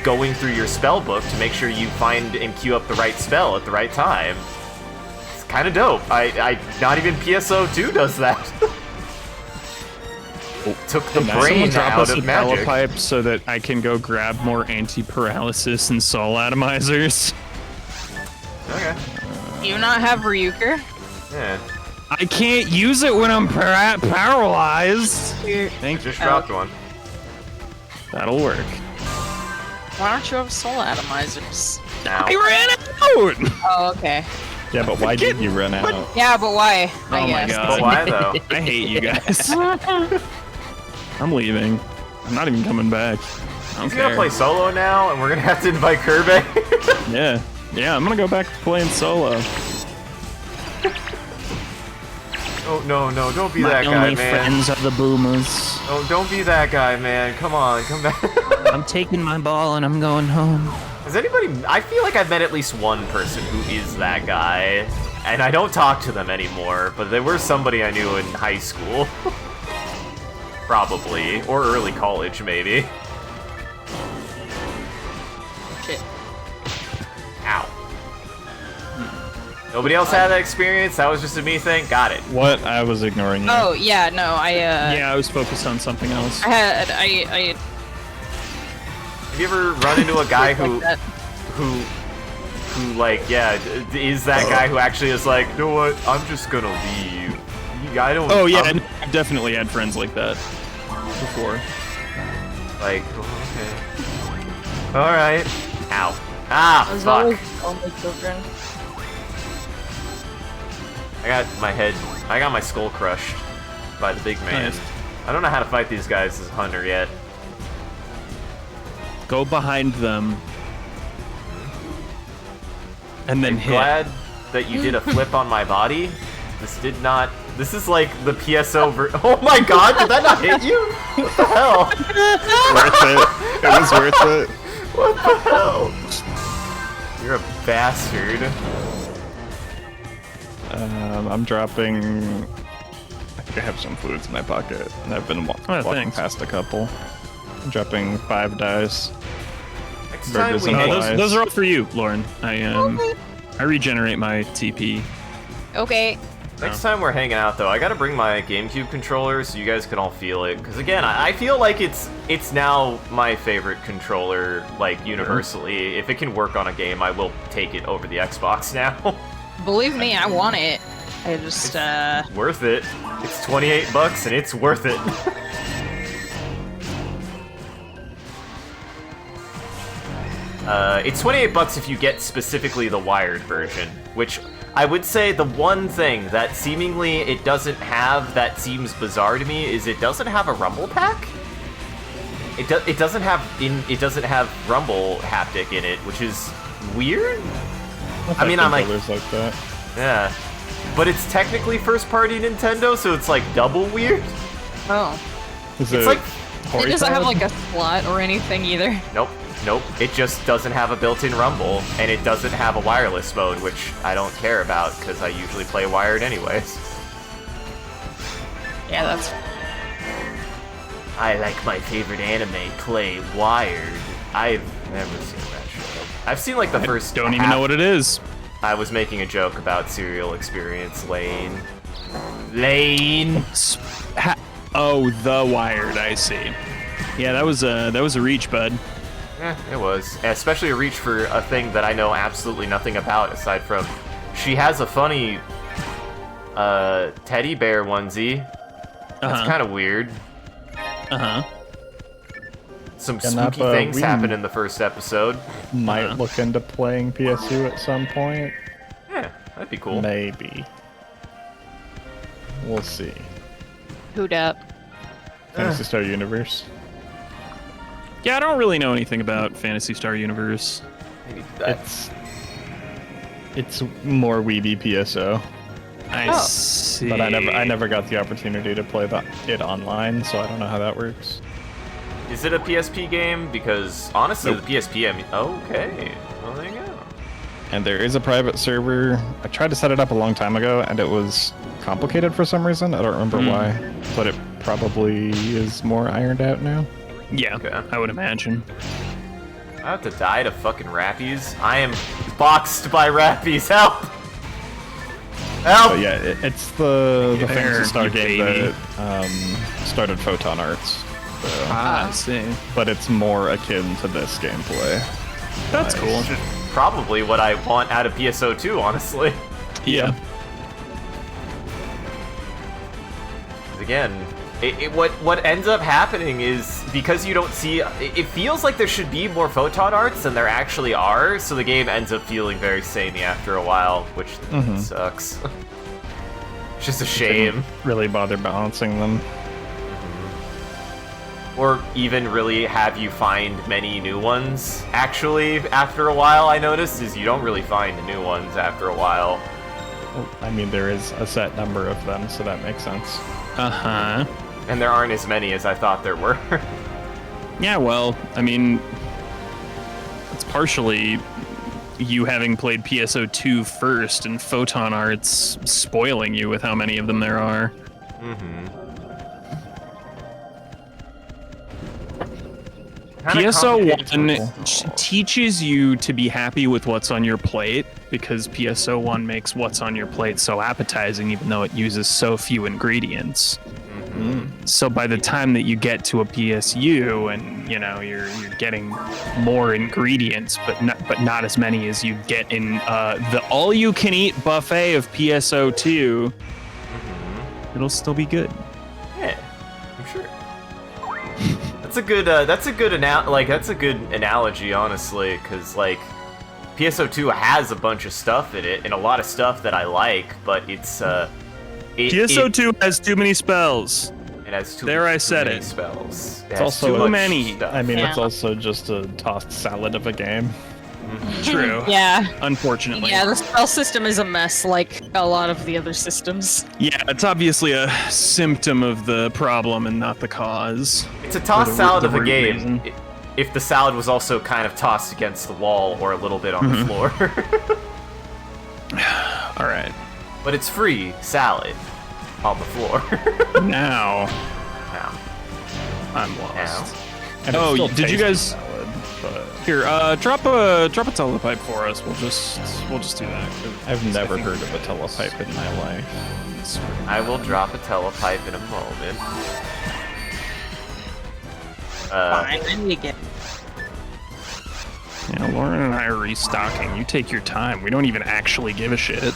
Speaker 2: going through your spell book to make sure you find and queue up the right spell at the right time. It's kind of dope. I not even PSO2 does that. Took the
Speaker 3: Hey, nice.
Speaker 2: brain
Speaker 4: Someone drop
Speaker 2: out
Speaker 4: us a
Speaker 2: of magic.
Speaker 4: pipe so that I can go grab more anti-paralysis and soul atomizers.
Speaker 2: Okay.
Speaker 1: Do you not have Ryuker?
Speaker 2: Yeah.
Speaker 4: I can't use it when I'm paralyzed.
Speaker 2: I just dropped one.
Speaker 4: That'll work.
Speaker 1: Why don't you have soul atomizers?
Speaker 2: Now.
Speaker 4: I ran out.
Speaker 1: Oh, okay.
Speaker 3: Yeah, but why did you run out?
Speaker 1: Yeah, but why?
Speaker 4: Oh
Speaker 1: I
Speaker 4: my
Speaker 1: guess.
Speaker 4: God.
Speaker 2: But why though?
Speaker 4: I hate you guys. I'm leaving. I'm not even coming back. I don't
Speaker 2: He's gonna
Speaker 4: care.
Speaker 2: play solo now, and we're gonna have to invite Kirby.
Speaker 4: Yeah. Yeah, I'm gonna go back to playing solo.
Speaker 2: Oh no, don't be
Speaker 4: My
Speaker 2: that guy,
Speaker 4: only
Speaker 2: man.
Speaker 4: friends are the boomers.
Speaker 2: Oh, don't be that guy, man. Come on, come back.
Speaker 4: I'm taking my ball and I'm going home.
Speaker 2: Has anybody... I feel like I've met at least one person who is that guy. And I don't talk to them anymore, but they were somebody I knew in high school. Probably. Or early college, maybe.
Speaker 1: Shit.
Speaker 2: Ow. Nobody else had that experience? That was just a me thing? Got it.
Speaker 3: What? I was ignoring you.
Speaker 1: Oh yeah, no,
Speaker 4: Yeah, I was focused on something else.
Speaker 1: I
Speaker 2: Have you ever run into a guy
Speaker 1: like that.
Speaker 2: who like, yeah, is that guy who actually is like, you know what, I'm just gonna leave. I don't...
Speaker 4: Oh yeah,
Speaker 2: I'm-
Speaker 4: and I've definitely had friends like that before.
Speaker 2: Like, oh, okay. Alright. Ow. Ah,
Speaker 1: As
Speaker 2: fuck.
Speaker 1: always, only children.
Speaker 2: I got my skull crushed by the big man.
Speaker 4: Nice.
Speaker 2: I don't know how to fight these guys as Hunter yet.
Speaker 4: Go behind them. And then
Speaker 2: I'm
Speaker 4: hit.
Speaker 2: glad that you did a flip on my body. This did not This is like the PSO Oh my god, did that not hit you? What the hell?
Speaker 3: Worth it. It was worth it.
Speaker 2: What the hell? You're a bastard.
Speaker 3: I'm dropping. I think I have some fluids in my pocket, and I've been walking
Speaker 4: thanks.
Speaker 3: past a couple. I'm dropping 5 dice.
Speaker 2: Next time we
Speaker 3: Burgers and
Speaker 2: hang-
Speaker 3: fries.
Speaker 4: Those are all for you, Lauren. I regenerate my TP.
Speaker 1: Okay.
Speaker 2: Next time we're hanging out, though, I gotta bring my GameCube controller so you guys can all feel it. Because again, I feel like it's now my favorite controller, like universally. If it can work on a game, I will take it over the Xbox now.
Speaker 1: Believe me, I want it. I just,
Speaker 2: Worth it. It's $28 and it's worth it. It's $28 if you get specifically the wired version, which I would say the one thing that seemingly it doesn't have that seems bizarre to me is it doesn't have a rumble pack. It doesn't have rumble haptic in it, which is weird. I mean, I'm like,
Speaker 3: like that.
Speaker 2: yeah, but it's technically first-party Nintendo, so it's like double weird.
Speaker 1: oh.
Speaker 3: Is
Speaker 2: It's
Speaker 3: it
Speaker 2: like
Speaker 1: It doesn't have like a slot or anything either.
Speaker 2: Nope. It just doesn't have a built-in rumble, and it doesn't have a wireless mode, which I don't care about because I usually play wired anyways.
Speaker 1: Yeah, that's...
Speaker 2: I like my favorite anime play wired. I've never seen that show. I've seen like the first.
Speaker 4: Don't even know what it is.
Speaker 2: I was making a joke about Serial Experience Lane. Lane.
Speaker 4: Oh, The Wired. I see. Yeah, that was a reach, bud.
Speaker 2: It was, especially a reach for a thing that I know absolutely nothing about aside from she has a funny teddy bear onesie. That's kind of weird. Some spooky things happen in the first episode.
Speaker 3: Might look into playing PSU at some point.
Speaker 2: Yeah, that'd be cool.
Speaker 3: Maybe. We'll see.
Speaker 1: Who'd up?
Speaker 3: Phantasy Star Universe.
Speaker 4: Yeah, I don't really know anything about Phantasy Star Universe.
Speaker 2: Maybe that.
Speaker 3: It's more weeby PSO,
Speaker 4: I see.
Speaker 3: but I never got the opportunity to play it online, so I don't know how that works.
Speaker 2: Is it a PSP game? Because honestly,
Speaker 3: Nope.
Speaker 2: the PSP. Okay, well there you go.
Speaker 3: And there is a private server. I tried to set it up a long time ago, and it was complicated for some reason. I don't remember why, but it probably is more ironed out now.
Speaker 4: Yeah,
Speaker 2: Okay.
Speaker 4: I would imagine.
Speaker 2: I have to die to fucking Rappies. I am boxed by Rappies. Help! Help!
Speaker 3: But yeah, it's the
Speaker 4: There,
Speaker 3: Phantasy Star
Speaker 4: you
Speaker 3: game
Speaker 4: baby.
Speaker 3: that started Photon Arts. So,
Speaker 4: I see.
Speaker 3: but it's more akin to this gameplay.
Speaker 4: That's cool.
Speaker 2: Probably what I want out of PSO2, honestly.
Speaker 4: Yeah.
Speaker 2: Again, what ends up happening is because you don't see, it feels like there should be more photon arts than there actually are, so the game ends up feeling very samey after a while, which sucks. It's just a shame.
Speaker 3: Really bother balancing them.
Speaker 2: Or even really have you find many new ones. Actually, after a while, I noticed, is you don't really find new ones after a while.
Speaker 3: Well, I mean, there is a set number of them, so that makes sense.
Speaker 4: Uh-huh.
Speaker 2: And there aren't as many as I thought there were.
Speaker 4: Yeah, well, I mean, it's partially you having played PSO2 first and Photon Arts spoiling you with how many of them there are. PSO1 teaches you to be happy with what's on your plate because PSO1 makes what's on your plate so appetizing even though it uses so few ingredients. So by the time that you get to a PSU and you know you're getting more ingredients but not as many as you get in the all-you-can-eat buffet of PSO2, it'll still be good.
Speaker 2: Yeah, I'm sure. That's a good analogy, honestly, because like PSO2 has a bunch of stuff in it and a lot of stuff that I like, but it's
Speaker 4: PSO2 has too many spells.
Speaker 2: It has too
Speaker 4: There I
Speaker 2: too
Speaker 4: said
Speaker 2: many
Speaker 4: it.
Speaker 2: spells. It
Speaker 3: It's
Speaker 2: has
Speaker 3: also
Speaker 2: too
Speaker 3: too
Speaker 2: much
Speaker 4: many.
Speaker 2: stuff.
Speaker 3: I mean, it's
Speaker 1: Yeah.
Speaker 3: also just a tossed salad of a game.
Speaker 4: True.
Speaker 1: Yeah.
Speaker 4: Unfortunately.
Speaker 1: Yeah, the spell system is a mess, like a lot of the other systems.
Speaker 4: Yeah, it's obviously a symptom of the problem and not the cause.
Speaker 2: It's a toss
Speaker 4: Or the-
Speaker 2: salad
Speaker 4: the
Speaker 2: of a
Speaker 4: root
Speaker 2: game.
Speaker 4: reason.
Speaker 2: If the salad was also kind of tossed against the wall or a little bit on the floor.
Speaker 4: All right.
Speaker 2: But it's free salad on the floor.
Speaker 4: Now
Speaker 2: Now.
Speaker 4: I'm lost.
Speaker 3: And it
Speaker 4: Oh,
Speaker 3: still
Speaker 4: did you
Speaker 3: tastes
Speaker 4: guys-
Speaker 3: salad, but
Speaker 4: Here, drop a telepipe for us. We'll just do that. 'cause
Speaker 3: I've
Speaker 4: I
Speaker 3: never
Speaker 4: think
Speaker 3: heard of a telepipe in my life.
Speaker 4: it's-
Speaker 2: I will drop a telepipe in a moment.
Speaker 1: Fine, I need to get.
Speaker 4: Yeah, Lauren and I are restocking. You take your time. We don't even actually give a shit.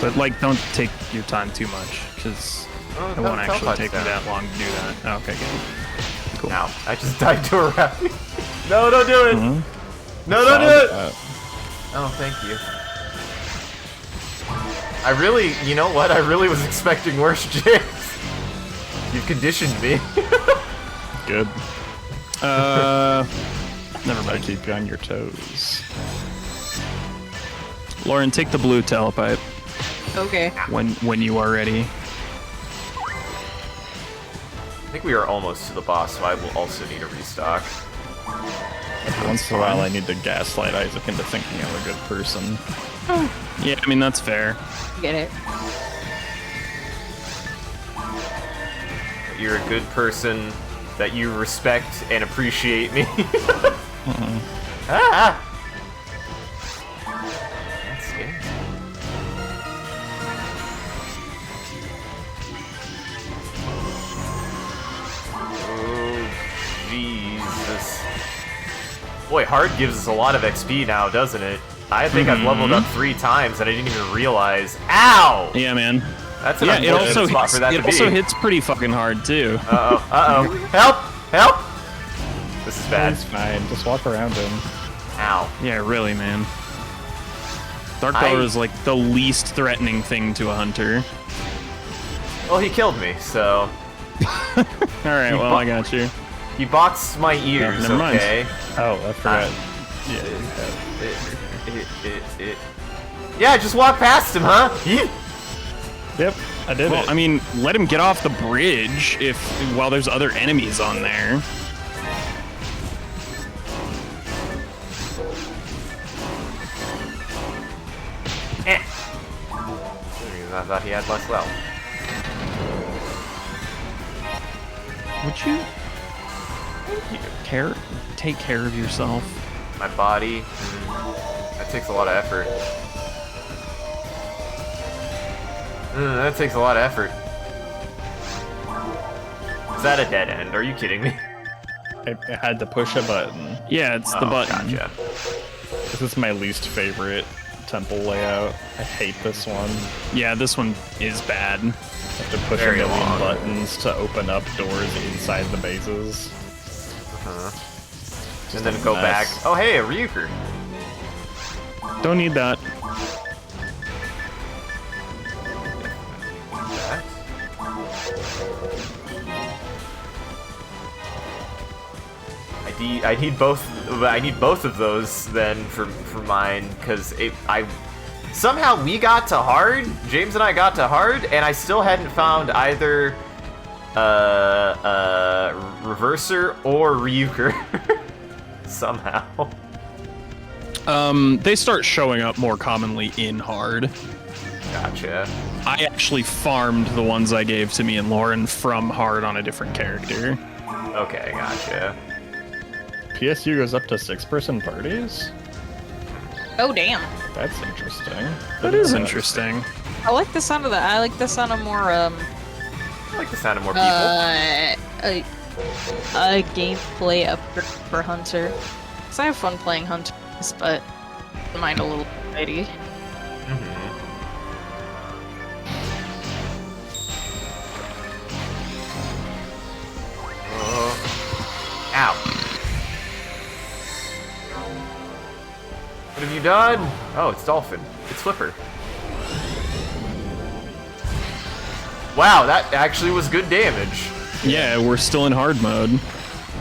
Speaker 4: But like, don't take your time too much, because
Speaker 2: Oh,
Speaker 4: it won't actually
Speaker 2: telepipe's
Speaker 4: take me
Speaker 2: down.
Speaker 4: that long to do that. Oh, okay, good. Cool.
Speaker 2: Ow, I just died to a rabbit. No, don't do it!
Speaker 3: Mm-hmm.
Speaker 2: No, don't do it!
Speaker 3: Uh,
Speaker 2: Oh, thank you. I really, you know what? I really was expecting worse, James. You've conditioned me.
Speaker 3: Good.
Speaker 4: Never
Speaker 3: I
Speaker 4: mind.
Speaker 3: keep you on your toes.
Speaker 4: Lauren, take the blue telepipe
Speaker 1: Okay.
Speaker 4: when you are ready.
Speaker 2: I think we are almost to the boss, so I will also need a restock.
Speaker 3: Once in a while, I need to gaslight Isaac into thinking I'm a good person.
Speaker 4: Yeah, I mean, that's fair.
Speaker 1: Get it.
Speaker 2: You're a good person, that you respect and appreciate me. Ah! That's scary. Oh, Jesus. Boy, hard gives us a lot of XP now, doesn't it? I think I've leveled up 3 times and I didn't even realize. Ow!
Speaker 4: Yeah, man.
Speaker 2: That's an
Speaker 4: Yeah, it
Speaker 2: unfortunate
Speaker 4: also
Speaker 2: spot
Speaker 4: hits,
Speaker 2: for that
Speaker 4: it
Speaker 2: to
Speaker 4: also
Speaker 2: be.
Speaker 4: hits pretty fucking hard too.
Speaker 2: Uh-oh, uh-oh. Help! Help! This is bad.
Speaker 3: It's fine. Just walk around him.
Speaker 2: Ow.
Speaker 4: Yeah, really, man. Dark Dollar is like the least threatening thing to a hunter.
Speaker 2: Well, he killed me, so...
Speaker 4: All right, well, I got you.
Speaker 2: He boxed my ears,
Speaker 4: never mind.
Speaker 2: okay?
Speaker 3: Oh, I forgot.
Speaker 2: Yeah, just walk past him, huh? Yeah.
Speaker 3: Yep, I did
Speaker 4: Well,
Speaker 3: it.
Speaker 4: I mean, let him get off the bridge while there's other enemies on there.
Speaker 2: Eh. I thought he had less health.
Speaker 4: Would you take care of yourself?
Speaker 2: My body. That takes a lot of effort. That takes a lot of effort. Is that a dead end? Are you kidding me?
Speaker 3: I had to push a button.
Speaker 4: Yeah, it's the
Speaker 2: Oh,
Speaker 4: button.
Speaker 2: Gotcha.
Speaker 3: This is my least favorite temple layout. I hate this one.
Speaker 4: Yeah, this one is bad.
Speaker 3: You have to push
Speaker 2: Very
Speaker 3: a million
Speaker 2: long.
Speaker 3: buttons to open up doors inside the bases.
Speaker 2: And then go back.
Speaker 3: mess.
Speaker 2: Oh, hey, a Ryuker.
Speaker 4: Don't need that.
Speaker 2: I need both. I need both of those then for mine because somehow we got to hard. James and I got to hard, and I still hadn't found either Reverser or Ryuker somehow.
Speaker 4: They start showing up more commonly in hard.
Speaker 2: Gotcha.
Speaker 4: I actually farmed the ones I gave to me and Lauren from hard on a different character.
Speaker 2: Okay, gotcha.
Speaker 3: PSU goes up to 6-person parties?
Speaker 1: Oh damn.
Speaker 3: That's interesting.
Speaker 4: That is interesting.
Speaker 1: I like the sound of that. I like the sound of more
Speaker 2: I like the sound of more people.
Speaker 1: a gameplay upgrade for Hunter. Cause I have fun playing Hunters, but I mind a little bitty.
Speaker 2: Ow. What have you done? Oh, it's Dolphin. It's Flipper. Wow, that actually was good damage.
Speaker 4: Yeah, we're still in hard mode.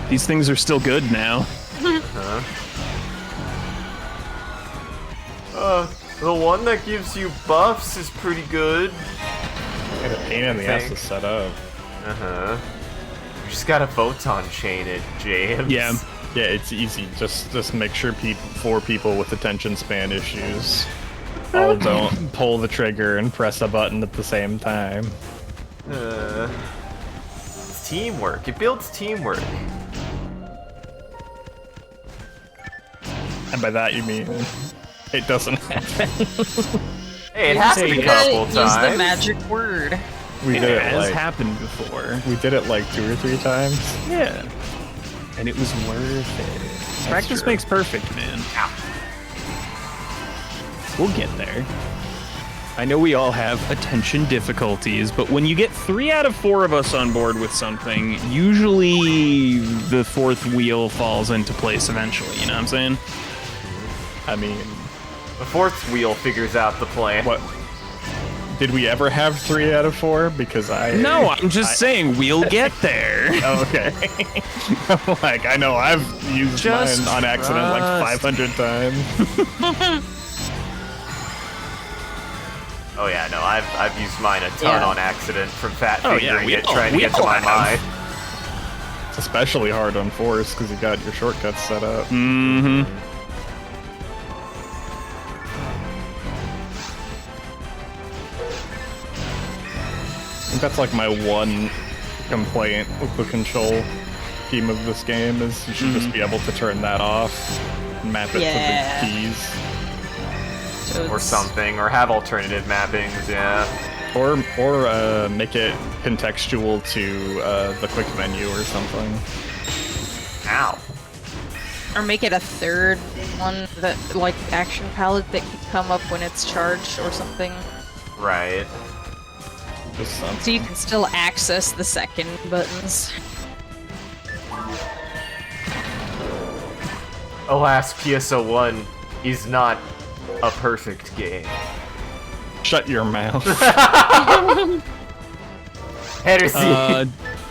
Speaker 4: These things are still good now.
Speaker 2: The one that gives you buffs is pretty good.
Speaker 3: And a pain in the ass to set up.
Speaker 2: You just gotta photon chain it, James.
Speaker 4: Yeah.
Speaker 3: Yeah, it's easy. Just make sure 4 people with attention span issues all don't pull the trigger and press a button at the same time.
Speaker 2: It's teamwork. It builds teamwork.
Speaker 3: And by that you mean it doesn't happen.
Speaker 2: Hey, it happened a couple
Speaker 1: Use the
Speaker 2: times.
Speaker 1: magic word.
Speaker 3: We did
Speaker 4: It
Speaker 3: it
Speaker 4: has
Speaker 3: like
Speaker 4: happened before.
Speaker 3: we did it like 2 or 3 times.
Speaker 4: Yeah. And it was worth it. Practice
Speaker 3: true.
Speaker 4: makes perfect, man. We'll get there. I know we all have attention difficulties, but when you get 3 out of 4 of us on board with something, usually the 4th wheel falls into place eventually, you know what I'm saying?
Speaker 3: I mean,
Speaker 2: The 4th wheel figures out the plan.
Speaker 3: what? Did we ever have 3 out of 4? Because
Speaker 4: No, I'm just saying we'll get there.
Speaker 3: Oh, okay. I'm like, I know I've used
Speaker 4: Just
Speaker 3: mine on accident like
Speaker 4: trust.
Speaker 3: 500 times.
Speaker 2: Oh yeah, no, I've used mine a ton
Speaker 1: Yeah.
Speaker 2: on accident from fat
Speaker 4: Oh, yeah,
Speaker 2: fingering
Speaker 4: we
Speaker 2: it,
Speaker 4: all-
Speaker 2: trying to
Speaker 4: we
Speaker 2: get to
Speaker 4: all
Speaker 2: my
Speaker 4: have.
Speaker 2: mind.
Speaker 3: It's especially hard on Force because you got your shortcuts set up.
Speaker 4: Mm-hmm.
Speaker 3: I think that's like my one complaint with the control scheme of this game is you should just be able to turn that off and map it
Speaker 1: Yeah.
Speaker 3: to the keys.
Speaker 1: So
Speaker 2: Or
Speaker 1: it's-
Speaker 2: something, or have alternative mappings, yeah.
Speaker 3: Or make it contextual to the quick menu or something.
Speaker 2: Ow.
Speaker 1: Or make it a third one that, like, action palette that can come up when it's charged or something.
Speaker 2: Right.
Speaker 3: Just something.
Speaker 1: So you can still access the second buttons.
Speaker 2: Alas, PSO1 is not a perfect game.
Speaker 3: Shut your mouth.
Speaker 2: Heresy.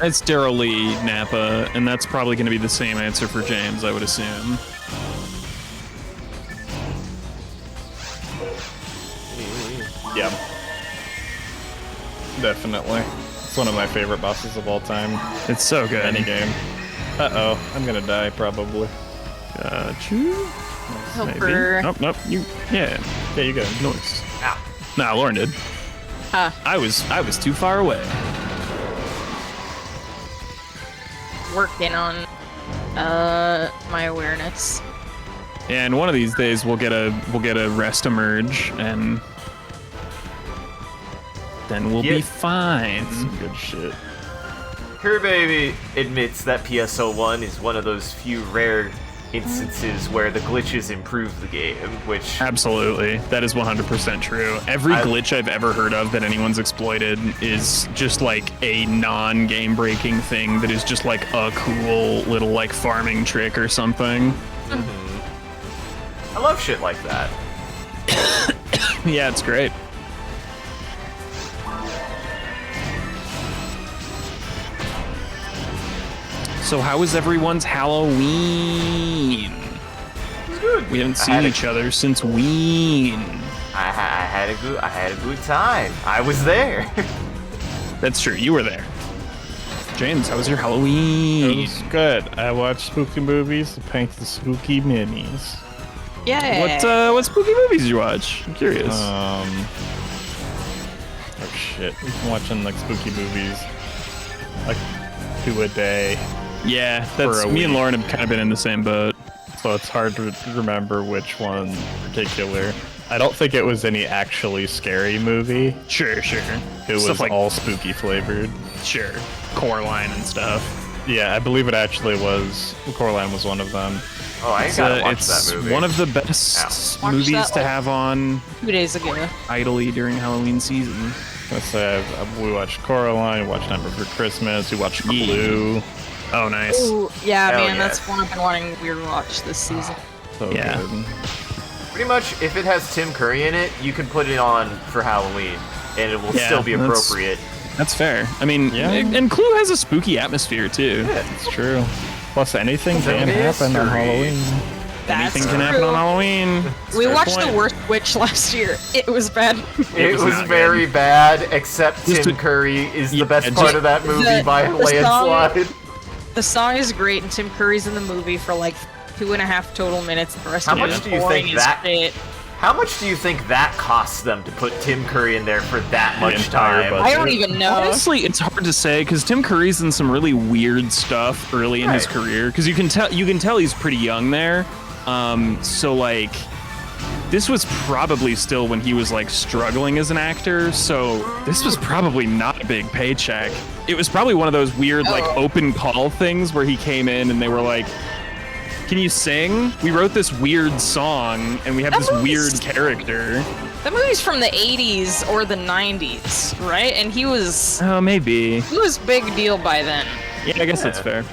Speaker 4: It's Daryl Lee, Napa, and that's probably going to be the same answer for James, I would assume.
Speaker 3: Yeah. Definitely. It's one of my favorite bosses of all time.
Speaker 4: It's so good.
Speaker 3: Any game. Uh-oh, I'm gonna die probably.
Speaker 4: Got you.
Speaker 1: Helper.
Speaker 4: Nope, nope. Yeah.
Speaker 3: Yeah, you go.
Speaker 4: Noise.
Speaker 2: Ow.
Speaker 4: Nah, Lauren did.
Speaker 1: Ah,
Speaker 4: I was too far away.
Speaker 1: working on my awareness.
Speaker 4: And one of these days we'll get a rest emerge, and then we'll be
Speaker 2: Yeah.
Speaker 4: fine.
Speaker 3: Some good shit.
Speaker 2: Her baby admits that PSO1 is one of those few rare instances where the glitches improve the game, which
Speaker 4: Absolutely, that is 100% true. Every
Speaker 2: I-
Speaker 4: glitch I've ever heard of that anyone's exploited is just like a non-game breaking thing that is just like a cool little like farming trick or something.
Speaker 2: I love shit like that.
Speaker 4: Yeah, it's great. So how was everyone's Halloween?
Speaker 2: Good.
Speaker 4: We haven't
Speaker 2: I
Speaker 4: seen
Speaker 2: had a-
Speaker 4: each other since Ween.
Speaker 2: I had a good time. I was there.
Speaker 4: That's true, you were there. James, how was your
Speaker 3: It
Speaker 4: Halloween?
Speaker 3: was good. I watched spooky movies to paint the spooky minis.
Speaker 1: Yeah.
Speaker 4: What spooky movies did you watch? I'm curious.
Speaker 3: Oh shit. We've been watching like spooky movies like 2 a day.
Speaker 4: Yeah, that's
Speaker 3: for a
Speaker 4: me and
Speaker 3: week.
Speaker 4: Lauren have kind of been in the same boat.
Speaker 3: So it's hard to remember which one in particular. I don't think it was any actually scary movie.
Speaker 4: Sure.
Speaker 3: It was
Speaker 4: Stuff like-
Speaker 3: all spooky flavored.
Speaker 4: Sure. Coraline and stuff.
Speaker 3: Yeah, I believe it actually was. Coraline was one of them.
Speaker 2: Oh, I
Speaker 4: It's,
Speaker 2: gotta watch
Speaker 4: it's
Speaker 2: that movie.
Speaker 4: one of the best
Speaker 1: Watch
Speaker 4: movies
Speaker 1: that
Speaker 4: to
Speaker 1: one.
Speaker 4: have on
Speaker 1: 2 days ago.
Speaker 4: idly during Halloween season.
Speaker 3: I say we watched Coraline, we watched Nightmare Before Christmas, we watched
Speaker 4: Yeah.
Speaker 3: Clue.
Speaker 4: Oh, nice.
Speaker 1: Ooh, yeah,
Speaker 2: Hell
Speaker 1: man,
Speaker 2: yeah.
Speaker 1: that's one I've been wanting to rewatch this season.
Speaker 3: So
Speaker 4: Yeah.
Speaker 3: good.
Speaker 2: Pretty much, if it has Tim Curry in it, you can put it on for Halloween, and it will
Speaker 4: Yeah,
Speaker 2: still be
Speaker 4: that's-
Speaker 2: appropriate.
Speaker 4: That's fair. I mean,
Speaker 3: Yeah.
Speaker 4: and Clue has a spooky atmosphere too.
Speaker 3: It's true. Plus, anything can happen on Halloween.
Speaker 1: That's
Speaker 4: Anything can happen on Halloween.
Speaker 1: We
Speaker 4: Fair
Speaker 1: watched
Speaker 4: point.
Speaker 1: The Worst Witch last year. It was bad.
Speaker 2: It was
Speaker 4: not
Speaker 2: very bad, except
Speaker 4: Just
Speaker 2: Tim
Speaker 4: to-
Speaker 2: Curry is the
Speaker 4: Yeah,
Speaker 2: best
Speaker 4: just-
Speaker 2: part of that movie by a
Speaker 1: the song-
Speaker 2: landslide.
Speaker 1: The song is great, and Tim Curry's in the movie for like 2.5 total minutes. The rest
Speaker 2: How
Speaker 1: of it
Speaker 2: much
Speaker 1: is
Speaker 2: do you
Speaker 1: boring
Speaker 2: think
Speaker 1: as
Speaker 2: that-
Speaker 1: shit.
Speaker 2: How much do you think that costs them to put Tim Curry in there for that much
Speaker 3: entire
Speaker 2: time?
Speaker 3: budget.
Speaker 1: I don't even know.
Speaker 4: Honestly, it's hard to say because Tim Curry's in some really weird stuff early in his
Speaker 2: Right.
Speaker 4: career. Because you can tell he's pretty young there. So like, this was probably still when he was like struggling as an actor. So this was probably not a big paycheck. It was probably one of those weird like open call things where he came in and they were like, "Can you sing? We wrote this weird song and we have this weird character."
Speaker 1: That movie's from the 80s or the 90s, right? And he was
Speaker 4: Maybe.
Speaker 1: big deal by then.
Speaker 4: Yeah, I guess that's fair.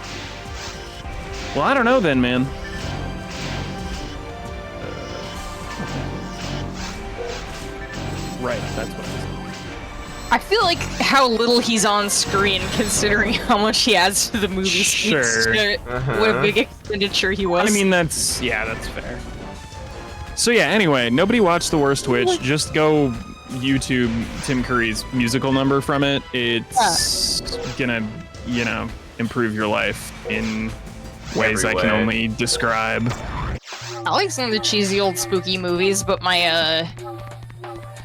Speaker 4: Well, I don't know then, man. Right, that's what it is.
Speaker 1: I feel like how little he's on screen, considering how much he adds to the movie, speaks
Speaker 4: Sure.
Speaker 1: to what a big expenditure he was.
Speaker 4: I mean, that's fair. So yeah, anyway, nobody watched The Worst Witch. Just go YouTube Tim Curry's musical number from it. It's gonna, improve your life in ways
Speaker 2: Every
Speaker 4: I can
Speaker 2: way.
Speaker 4: only describe.
Speaker 1: I like some of the cheesy old spooky movies, but my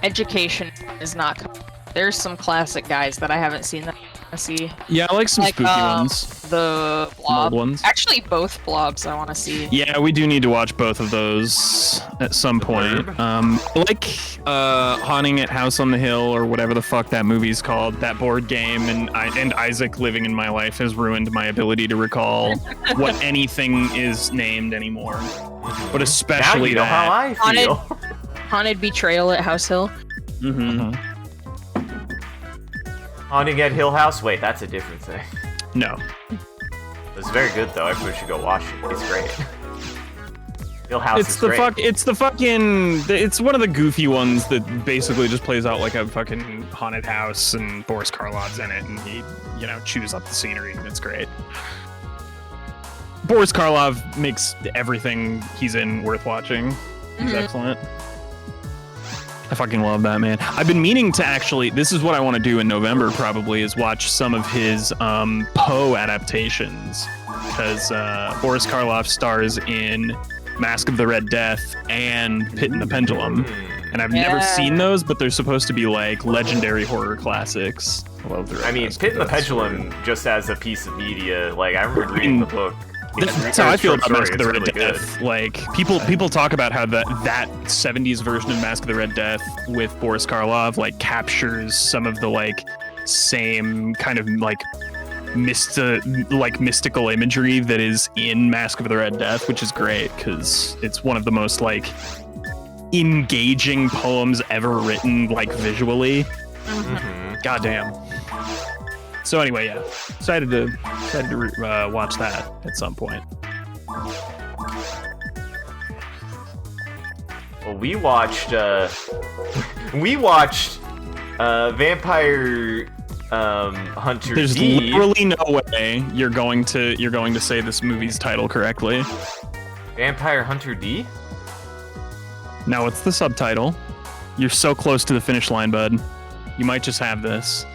Speaker 1: education is not. There's some classic guys that I haven't seen that I want to see.
Speaker 4: Yeah, I like some spooky ones.
Speaker 1: The
Speaker 4: Some
Speaker 1: Blob.
Speaker 4: old ones.
Speaker 1: Actually, both Blobs I want to see.
Speaker 4: Yeah, we do need to watch both of those at some point. Like Haunting at House on the Hill or whatever the fuck that movie's called. That board game and Isaac Living in My Life has ruined my ability to recall what anything is named anymore. But
Speaker 2: Now
Speaker 4: especially
Speaker 2: you know how I feel.
Speaker 1: Haunted Betrayal at House Hill.
Speaker 2: Haunting at Hill House? Wait, that's a different thing.
Speaker 4: No.
Speaker 2: It's very good though. Everybody should go watch it. It's great. Hill House
Speaker 4: It's
Speaker 2: is
Speaker 4: the
Speaker 2: great.
Speaker 4: it's one of the goofy ones that basically just plays out like a fucking haunted house and Boris Karloff's in it and he, chews up the scenery and it's great. Boris Karloff makes everything he's in worth watching. He's excellent. I fucking love that man. I've been meaning to actually, this is what I want to do in November probably, is watch some of his Poe adaptations. Because Boris Karloff stars in Mask of the Red Death and Pit and the Pendulum. And I've never seen those, but they're supposed to be like legendary horror classics. I love the Red
Speaker 2: I mean,
Speaker 4: Mask
Speaker 2: Pit
Speaker 4: of
Speaker 2: and the
Speaker 4: Death.
Speaker 2: Pendulum, just as a piece of media, like I remember reading the book.
Speaker 4: That's how I feel about Mask of the Red
Speaker 2: really good.
Speaker 4: Death. Like people talk about how that 70s version of Mask of the Red Death with Boris Karloff like captures some of the like same kind of like mystical imagery that is in Mask of the Red Death, which is great because it's one of the most like engaging poems ever written like visually. Goddamn. So anyway, yeah, excited to watch that at some point.
Speaker 2: Well, we watched Vampire Hunter
Speaker 4: There's
Speaker 2: D.
Speaker 4: literally no way you're going to say this movie's title correctly.
Speaker 2: Vampire Hunter D?
Speaker 4: No, it's the subtitle. You're so close to the finish line, bud. You might just have this.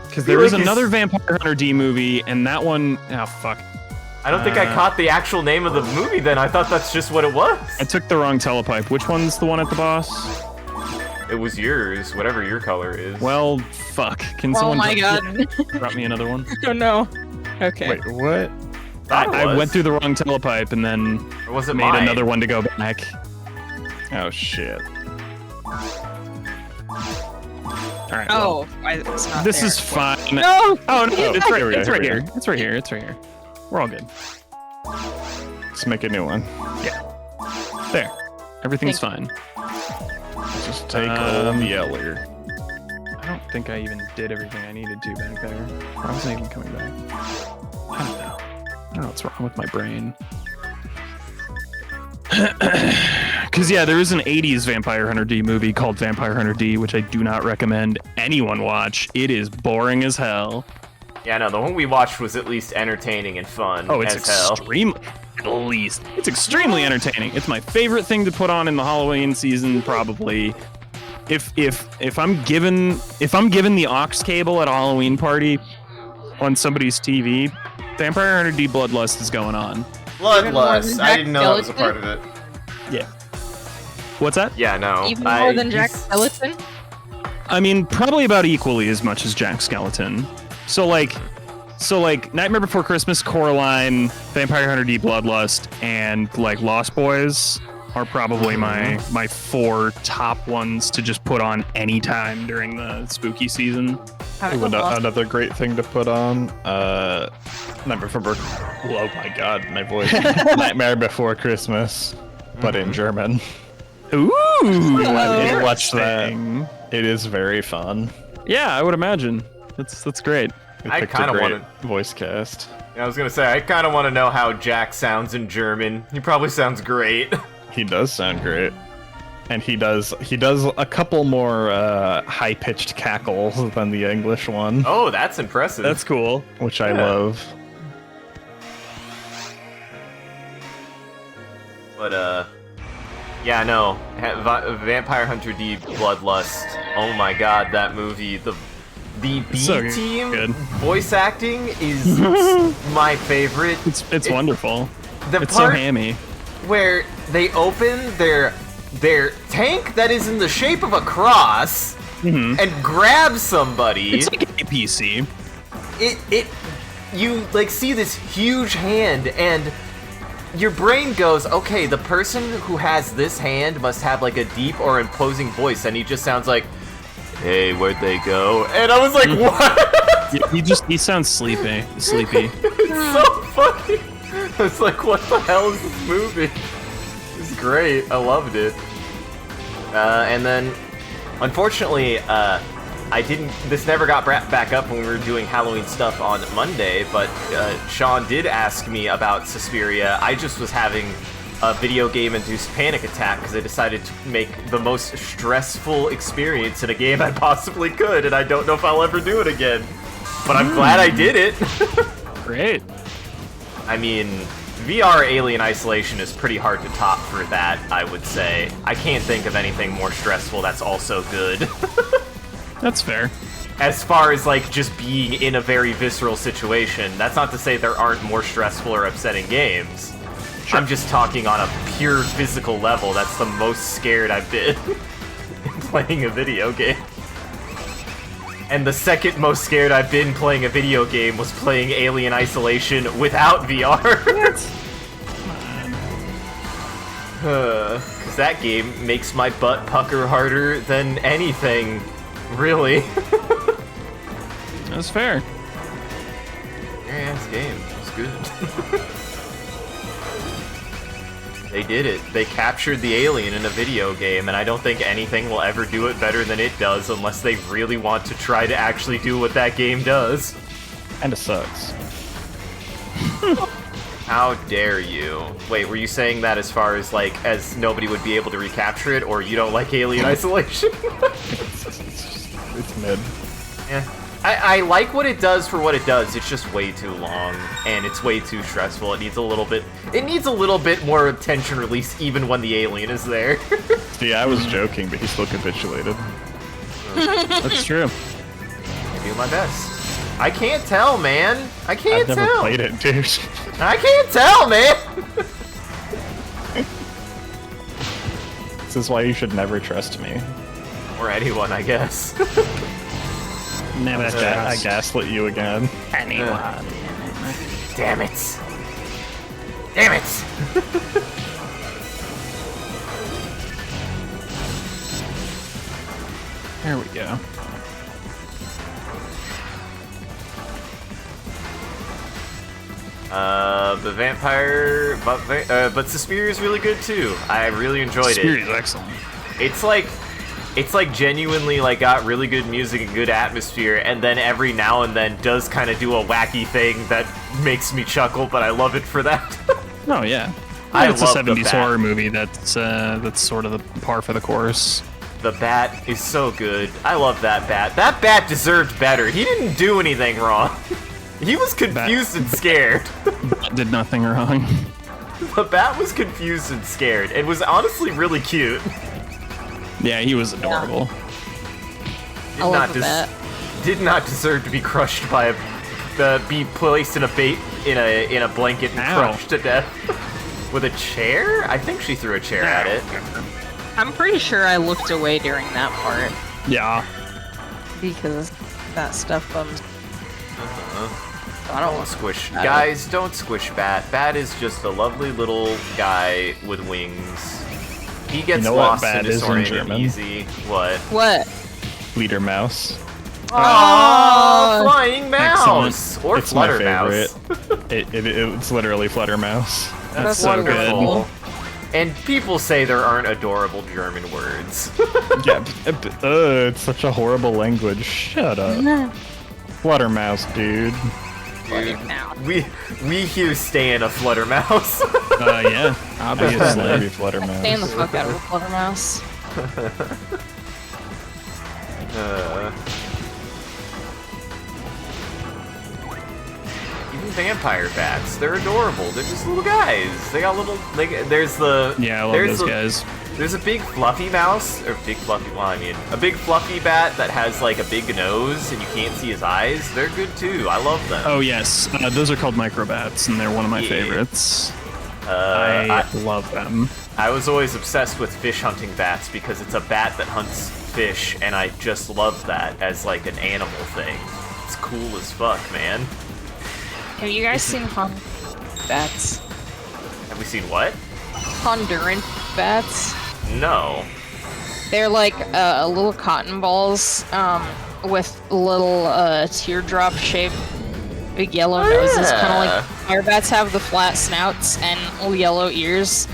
Speaker 4: Because there was another Vampire Hunter D movie, and that one, oh fuck.
Speaker 2: I don't think I caught the actual name of the movie then. I thought that's just what it was.
Speaker 4: I took the wrong telepipe. Which one's the one at the boss?
Speaker 2: It was yours, whatever your color is.
Speaker 4: Well, fuck. Can
Speaker 1: Oh
Speaker 4: someone
Speaker 1: my god.
Speaker 4: drop me another one?
Speaker 1: Oh no. Okay.
Speaker 3: Wait, what?
Speaker 4: I went through the wrong telepipe and then
Speaker 2: Or was it
Speaker 4: made
Speaker 2: mine?
Speaker 4: another one to go back.
Speaker 3: Oh shit.
Speaker 4: All right. well,
Speaker 1: It's not
Speaker 4: this
Speaker 1: there.
Speaker 4: is fine.
Speaker 1: No!
Speaker 4: Oh no,
Speaker 3: Oh,
Speaker 4: it's right.
Speaker 3: here we go,
Speaker 4: It's right
Speaker 3: here we
Speaker 4: here. It's right here. It's right here. We're all good.
Speaker 3: Let's make a new one.
Speaker 4: There. Everything's fine.
Speaker 3: Just take old Yeller.
Speaker 4: I don't think I even did everything I needed to back there. Why wasn't I even coming back? I don't know. I don't know what's wrong with my brain. Because yeah, there is an 80s Vampire Hunter D movie called Vampire Hunter D, which I do not recommend anyone watch. It is boring as hell.
Speaker 2: Yeah, no, the one we watched was at least entertaining and fun.
Speaker 4: Oh, it's
Speaker 2: as hell.
Speaker 4: It's extremely entertaining. It's my favorite thing to put on in the Halloween season, probably. If I'm given the aux cable at a Halloween party on somebody's TV, Vampire Hunter D Bloodlust is going on.
Speaker 2: Bloodlust. I didn't know that was a part of it.
Speaker 4: Yeah. What's that?
Speaker 2: Yeah, no.
Speaker 1: Even more than Jack Skeleton?
Speaker 4: I mean, probably about equally as much as Jack Skeleton. So like Nightmare Before Christmas, Coraline, Vampire Hunter D Bloodlust, and like Lost Boys are probably my 4 top ones to just put on anytime during the spooky season.
Speaker 3: Another great thing to put on. Nightmare Before. Oh my God, my voice. Nightmare Before Christmas, but in German.
Speaker 4: Ooh!
Speaker 3: I watched that. It is very fun.
Speaker 4: Yeah, I would imagine. That's great.
Speaker 2: I kind of want to
Speaker 3: voice cast.
Speaker 2: I was gonna say I kind of want to know how Jack sounds in German. He probably sounds great.
Speaker 3: He does sound great, and he does a couple more high-pitched cackles than the English one.
Speaker 2: Oh, that's impressive.
Speaker 4: That's cool.
Speaker 3: Which I love.
Speaker 2: But yeah, no. Vampire Hunter D Bloodlust. Oh my God, that movie. The B team voice acting is my favorite.
Speaker 4: It's wonderful.
Speaker 2: It's
Speaker 4: so hammy.
Speaker 2: Where they open their tank that is in the shape of a cross and grab somebody.
Speaker 4: It's like a PC.
Speaker 2: You like see this huge hand and your brain goes, okay, the person who has this hand must have like a deep or imposing voice, and he just sounds like, hey, where'd they go? And I was like, what?
Speaker 4: He sounds sleepy.
Speaker 2: It's so funny. I was like, what the hell is this movie? It's great. I loved it. And then, unfortunately, this never got back up when we were doing Halloween stuff on Monday, but Sean did ask me about Suspiria. I just was having a video game-induced panic attack because I decided to make the most stressful experience in a game I possibly could, and I don't know if I'll ever do it again. But I'm glad I did it.
Speaker 4: Great.
Speaker 2: I mean, VR Alien Isolation is pretty hard to top for that, I would say. I can't think of anything more stressful that's also good.
Speaker 4: That's fair.
Speaker 2: As far as, like, just being in a very visceral situation, that's not to say there aren't more stressful or upsetting games. Sure. I'm just talking on a pure physical level. That's the most scared I've been in playing a video game. And the second most scared I've been playing a video game was playing Alien Isolation without VR. Because that game makes my butt pucker harder than anything, really.
Speaker 4: That's fair.
Speaker 2: Very ass game. It's good. They did it. They captured the alien in a video game, and I don't think anything will ever do it better than it does unless they really want to try to actually do what that game does.
Speaker 3: Kinda sucks.
Speaker 2: How dare you? Wait, were you saying that as far as, like, as nobody would be able to recapture it, or you don't like Alien Isolation?
Speaker 3: It's mid.
Speaker 2: Yeah. I like what it does for what it does. It's just way too long, and it's way too stressful. It needs a little bit more tension release even when the alien is there.
Speaker 3: See, I was joking, but he's still capitulated.
Speaker 4: That's true.
Speaker 2: I do my best. I can't tell, man. I can't tell.
Speaker 3: I've never played it, dude.
Speaker 2: I can't tell, man.
Speaker 3: This is why you should never trust me.
Speaker 2: Or anyone, I guess.
Speaker 4: Never
Speaker 3: I gaslit you again.
Speaker 4: anyone.
Speaker 2: Damn it. Damn it.
Speaker 4: There we go.
Speaker 2: The vampire, but Suspiria is really good too. I really enjoyed it.
Speaker 4: Suspiria is excellent.
Speaker 2: It's like genuinely like got really good music and good atmosphere, and then every now and then does kind of do a wacky thing that makes me chuckle, but I love it for that.
Speaker 4: Oh yeah. It's a
Speaker 2: love the
Speaker 4: 70s
Speaker 2: bat.
Speaker 4: horror movie. That's sort of the par for the course.
Speaker 2: The bat is so good. I love that bat. That bat deserved better. He didn't do anything wrong. He was confused and scared.
Speaker 4: Did nothing wrong.
Speaker 2: The bat was confused and scared. It was honestly really cute.
Speaker 4: Yeah, he was adorable.
Speaker 2: Did
Speaker 1: I love
Speaker 2: not
Speaker 1: the bat.
Speaker 2: did not deserve to be crushed by be placed in a in a blanket and
Speaker 4: Ow.
Speaker 2: crushed to death with a chair. I think she threw a chair at it.
Speaker 1: I'm pretty sure I looked away during that part
Speaker 4: Yeah.
Speaker 1: because that stuff bums. I don't
Speaker 2: Don't
Speaker 1: want
Speaker 2: squish,
Speaker 1: I don't-
Speaker 2: guys. Don't squish Bat. Bat is just a lovely little guy with wings. He gets
Speaker 3: know what
Speaker 2: lost
Speaker 3: bat
Speaker 2: and
Speaker 3: is in
Speaker 2: disoriented
Speaker 3: German?
Speaker 2: easy. What?
Speaker 1: What?
Speaker 3: Fledermaus.
Speaker 2: Oh, flying mouse
Speaker 4: Excellent.
Speaker 2: or
Speaker 3: It's my
Speaker 2: flutter mouse.
Speaker 3: favorite. It's literally Fluttermouse.
Speaker 2: That's
Speaker 4: so good.
Speaker 2: wonderful. And people say there aren't adorable German words.
Speaker 3: Yeah, it's such a horrible language. Shut up. Fluttermouse, dude.
Speaker 1: Now.
Speaker 2: we here stand a flutter mouse.
Speaker 4: Yeah, obviously.
Speaker 3: Maybe Fluttermouse.
Speaker 1: Stand the fuck out of a flutter mouse.
Speaker 2: Even vampire bats, they're adorable. They're just little guys. They got little. There's the.
Speaker 4: Yeah, I love
Speaker 2: there's
Speaker 4: those guys.
Speaker 2: There's a big fluffy mouse, or big fluffy. Well, I mean, a big fluffy bat that has like a big nose and you can't see his eyes. They're good too. I love them.
Speaker 4: Oh yes, those are called microbats, and they're one of my
Speaker 2: Yeah.
Speaker 4: favorites. I love them.
Speaker 2: I was always obsessed with fish hunting bats because it's a bat that hunts fish, and I just love that as like an animal thing. It's cool as fuck, man.
Speaker 1: Have you guys seen bats?
Speaker 2: Have we seen what?
Speaker 1: Honduran bats?
Speaker 2: No.
Speaker 1: They're like little cotton balls with little teardrop shaped big yellow noses, kind of like fire bats have the flat snouts and little yellow ears,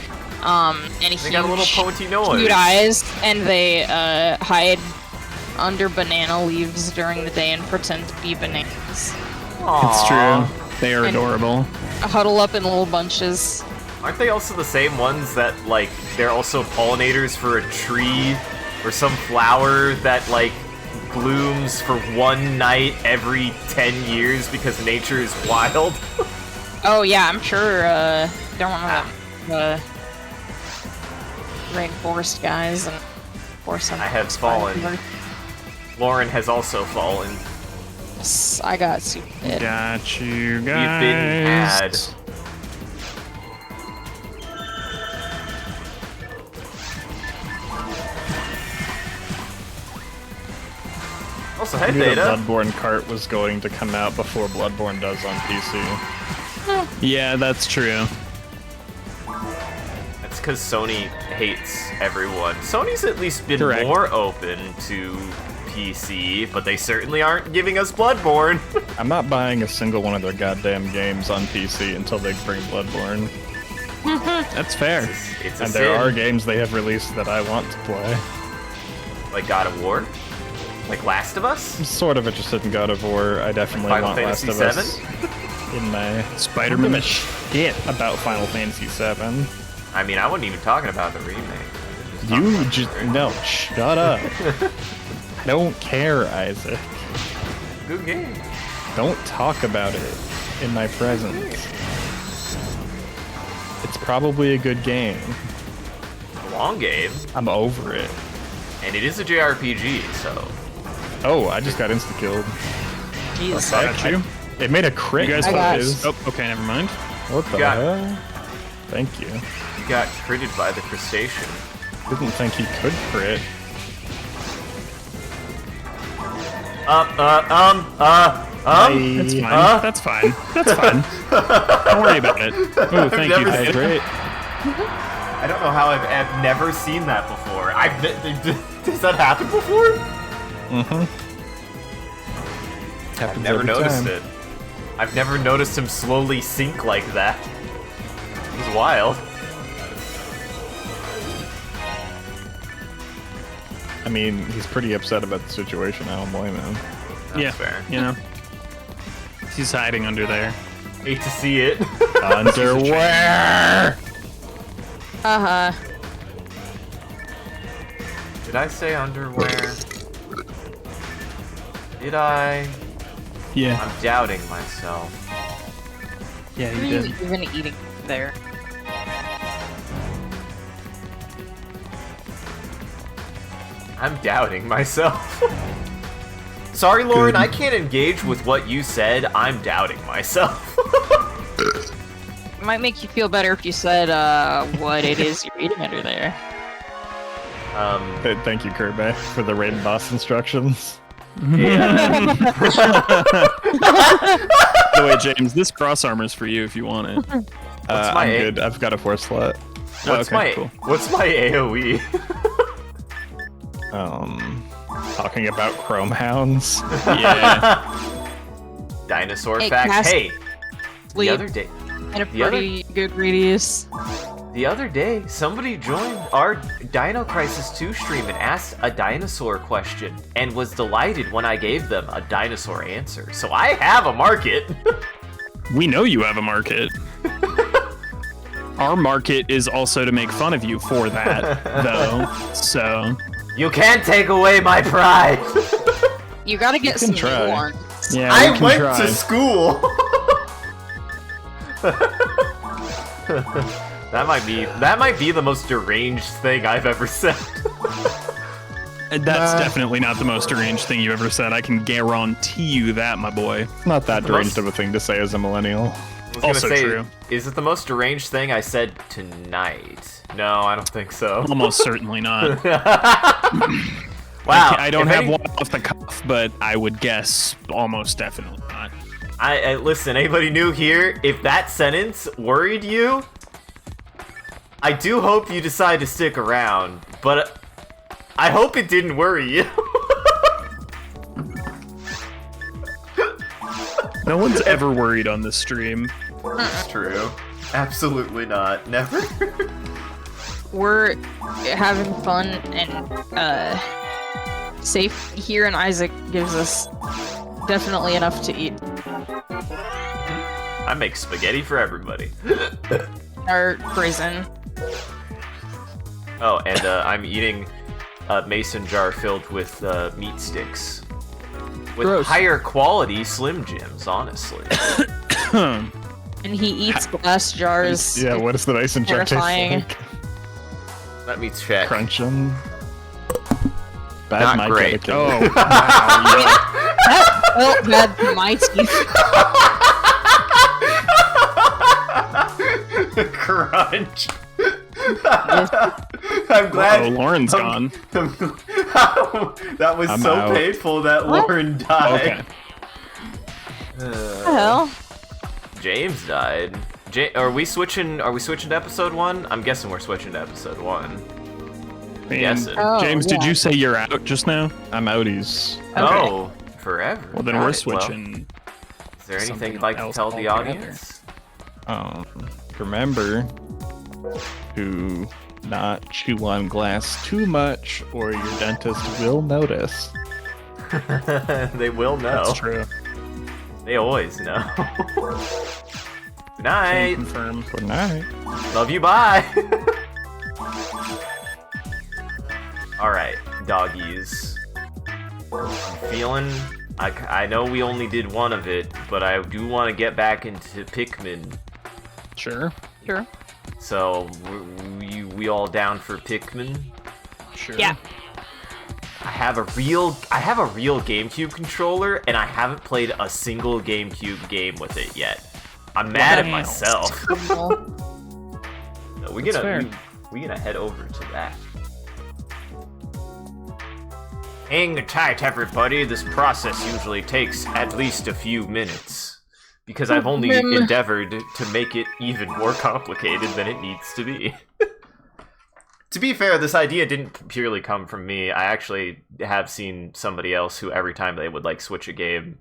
Speaker 1: and
Speaker 2: They
Speaker 1: huge,
Speaker 2: got a little pointy nose.
Speaker 1: cute eyes, and they hide under banana leaves during the day and pretend to be bananas.
Speaker 4: It's true. They are
Speaker 1: And-
Speaker 4: adorable.
Speaker 1: Huddle up in little bunches.
Speaker 2: Aren't they also the same ones that, like, they're also pollinators for a tree or some flower that, like, blooms for one night every 10 years because nature is wild?
Speaker 1: Oh yeah, I'm sure they're one of the rainforest guys, and of course
Speaker 2: I have fallen. Lauren has also fallen.
Speaker 1: I got super hit.
Speaker 4: Got you guys.
Speaker 2: You've been had. Also, hey,
Speaker 3: I knew the
Speaker 2: Theta.
Speaker 3: Bloodborne cart was going to come out before Bloodborne does on PC.
Speaker 4: Yeah, that's true.
Speaker 2: That's because Sony hates everyone. Sony's at least been
Speaker 4: Correct.
Speaker 2: more open to PC, but they certainly aren't giving us Bloodborne.
Speaker 3: I'm not buying a single one of their goddamn games on PC until they bring Bloodborne.
Speaker 4: That's fair.
Speaker 2: It's a
Speaker 3: And there are
Speaker 2: sin.
Speaker 3: games they have released that I want to play.
Speaker 2: Like God of War? Like Last of Us?
Speaker 3: Sort of interested in God of War. I definitely
Speaker 2: Final
Speaker 3: want
Speaker 2: Fantasy
Speaker 3: Last of Us in my
Speaker 4: Spider-Man.
Speaker 3: I'm shit about Final Fantasy VII.
Speaker 2: I mean, I wasn't even talking about the remake. Just talking
Speaker 3: You
Speaker 2: about
Speaker 3: just
Speaker 2: the remake.
Speaker 3: no, shut up. I don't care, Isaac.
Speaker 2: Good game.
Speaker 3: Don't talk about it in my presence. It's probably a good game.
Speaker 2: A long game,
Speaker 3: I'm over it.
Speaker 2: and it is a JRPG, so
Speaker 3: Oh, I just got insta-killed.
Speaker 1: Jeez.
Speaker 4: Got you.
Speaker 3: It made a crit.
Speaker 4: You guys
Speaker 1: I got-
Speaker 3: Fizz.
Speaker 4: Oh, okay, never mind.
Speaker 3: What the
Speaker 2: got-
Speaker 3: hell? Thank you.
Speaker 2: you got critted by the crustacean.
Speaker 3: Didn't think he could crit.
Speaker 4: That's fine. That's fine. That's fine. Don't worry about it. Oh, thank you.
Speaker 2: never seen-
Speaker 3: Hydrate.
Speaker 2: I don't know how I've never seen that before. Does that happen before?
Speaker 3: Mm-hmm.
Speaker 2: I've never noticed it. I've never noticed him slowly sink like that. It's wild.
Speaker 3: I mean, he's pretty upset about the situation. I don't blame him.
Speaker 2: That's
Speaker 4: Yeah,
Speaker 2: fair.
Speaker 4: you know. He's hiding under there.
Speaker 2: Hate to see it.
Speaker 3: Underwear!
Speaker 1: Uh-huh.
Speaker 2: Did I say underwear? Did I?
Speaker 4: Yeah.
Speaker 2: I'm doubting myself.
Speaker 4: Yeah,
Speaker 1: What are
Speaker 4: you
Speaker 1: you
Speaker 4: did.
Speaker 1: even eating there?
Speaker 2: I'm doubting myself. Sorry, Lauren,
Speaker 3: Good.
Speaker 2: I can't engage with what you said. I'm doubting myself.
Speaker 1: It might make you feel better if you said, what it is you're eating under there.
Speaker 3: Hey, thank you, Kirby, for the raid boss instructions.
Speaker 2: Yeah.
Speaker 4: By the way, James, this cross armor's for you if you want it.
Speaker 2: What's my
Speaker 3: I'm
Speaker 2: A-
Speaker 3: good. I've got a 4 slot.
Speaker 2: What's my
Speaker 4: cool.
Speaker 2: What's my AOE?
Speaker 3: Talking about chrome hounds.
Speaker 4: Yeah.
Speaker 2: Dinosaur
Speaker 1: Hey,
Speaker 2: fact.
Speaker 1: Cass-
Speaker 2: Hey, the
Speaker 1: Sleep
Speaker 2: other day,
Speaker 1: in a
Speaker 2: the other-
Speaker 1: pretty good radius.
Speaker 2: somebody joined our Dino Crisis 2 stream and asked a dinosaur question and was delighted when I gave them a dinosaur answer. So I have a market.
Speaker 4: We know you have a market. Our market is also to make fun of you for that, though. So,
Speaker 2: You can't take away my pride.
Speaker 1: You gotta get
Speaker 3: can
Speaker 1: some
Speaker 3: try.
Speaker 1: new ones.
Speaker 4: yeah,
Speaker 2: I
Speaker 4: we can
Speaker 2: went
Speaker 4: try.
Speaker 2: to school. That might be the most deranged thing I've ever said.
Speaker 4: That's definitely not the most deranged thing you ever said. I can guarantee you that, my boy.
Speaker 3: It's not that
Speaker 2: The
Speaker 3: deranged
Speaker 2: most-
Speaker 3: of a thing to say as a millennial.
Speaker 2: I was gonna
Speaker 4: Also
Speaker 2: say,
Speaker 4: true.
Speaker 2: Is it the most deranged thing I said tonight? No, I don't think so.
Speaker 4: Almost certainly not.
Speaker 2: Wow.
Speaker 4: I don't
Speaker 2: if
Speaker 4: have
Speaker 2: any-
Speaker 4: one off the cuff, but I would guess almost definitely not.
Speaker 2: I listen. Anybody new here? If that sentence worried you, I do hope you decide to stick around. But I hope it didn't worry you.
Speaker 4: No one's ever worried on this stream.
Speaker 2: It's true. Absolutely not. Never.
Speaker 1: We're having fun and safe here, and Isaac gives us definitely enough to eat.
Speaker 2: I make spaghetti for everybody.
Speaker 1: Our prison.
Speaker 2: Oh, and I'm eating a mason jar filled with meat sticks. With
Speaker 4: Gross.
Speaker 2: higher quality Slim Jims, honestly.
Speaker 1: And he eats glass jars.
Speaker 3: Yeah, what does the mason jar taste
Speaker 1: Terrifying.
Speaker 3: like?
Speaker 2: Let me check.
Speaker 3: Crunching. Bad
Speaker 2: Not
Speaker 3: mic
Speaker 2: great.
Speaker 3: etiquette.
Speaker 4: Oh, wow.
Speaker 1: That felt bad to my teeth.
Speaker 2: Crunch. I'm glad.
Speaker 4: Oh, Lauren's gone.
Speaker 2: That was
Speaker 3: I'm
Speaker 2: so
Speaker 3: out.
Speaker 2: painful that
Speaker 1: What?
Speaker 2: Lauren died.
Speaker 4: Okay.
Speaker 1: What the hell?
Speaker 2: James died. Are we switching? Are we switching to episode 1? I'm guessing we're switching to episode 1.
Speaker 4: And
Speaker 2: Guessing.
Speaker 1: Oh,
Speaker 4: James, did
Speaker 1: yeah.
Speaker 4: you say you're out just now?
Speaker 3: I'm outies.
Speaker 2: Oh, forever.
Speaker 4: Well, then
Speaker 2: Got
Speaker 4: we're
Speaker 2: it. Well,
Speaker 4: switching.
Speaker 2: is there anything
Speaker 4: something
Speaker 2: you'd like to
Speaker 4: else
Speaker 2: tell the
Speaker 4: altogether.
Speaker 2: audience?
Speaker 3: Remember to not chew on glass too much, or your dentist will notice.
Speaker 2: They will know.
Speaker 4: That's true.
Speaker 2: They always know. Good
Speaker 4: Can
Speaker 2: night.
Speaker 4: confirm.
Speaker 3: Good night.
Speaker 2: Love you. Bye. All right, doggies. I'm feeling. I know we only did one of it, but I do want to get back into Pikmin.
Speaker 4: Sure.
Speaker 1: Sure.
Speaker 2: So we all down for Pikmin?
Speaker 4: Sure.
Speaker 1: Yeah.
Speaker 2: I have a real GameCube controller, and I haven't played a single GameCube game with it yet. I'm mad at
Speaker 1: Wow.
Speaker 2: myself.
Speaker 1: Well,
Speaker 2: No,
Speaker 4: That's fair.
Speaker 2: we're gonna head over to that. Hang tight, everybody. This process usually takes at least a few minutes. Because I've only endeavored to make it even more complicated than it needs to be. To be fair, this idea didn't purely come from me. I actually have seen somebody else who every time they would like switch a game,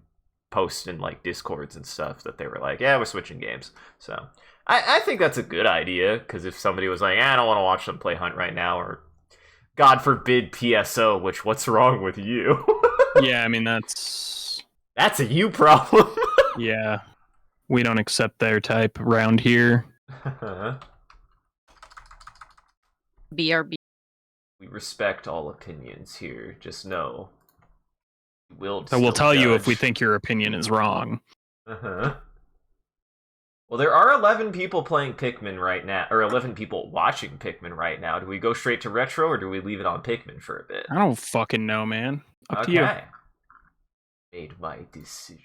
Speaker 2: post in like Discords and stuff that they were like, yeah, we're switching games. So I think that's a good idea, because if somebody was like, I don't want to watch them play Hunt right now, or God forbid PSO, which what's wrong with you?
Speaker 4: Yeah, I mean, that's...
Speaker 2: That's a you problem.
Speaker 4: Yeah. We don't accept their type around here.
Speaker 1: BRB.
Speaker 2: We respect all opinions here. Just know. We'll
Speaker 4: tell you if we
Speaker 2: judge.
Speaker 4: think your opinion is wrong.
Speaker 2: Uh-huh. Well, there are 11 people playing Pikmin right now, or 11 people watching Pikmin right now. Do we go straight to retro, or do we leave it on Pikmin for a bit?
Speaker 4: I don't fucking know, man. Up to you.
Speaker 2: Made my decision.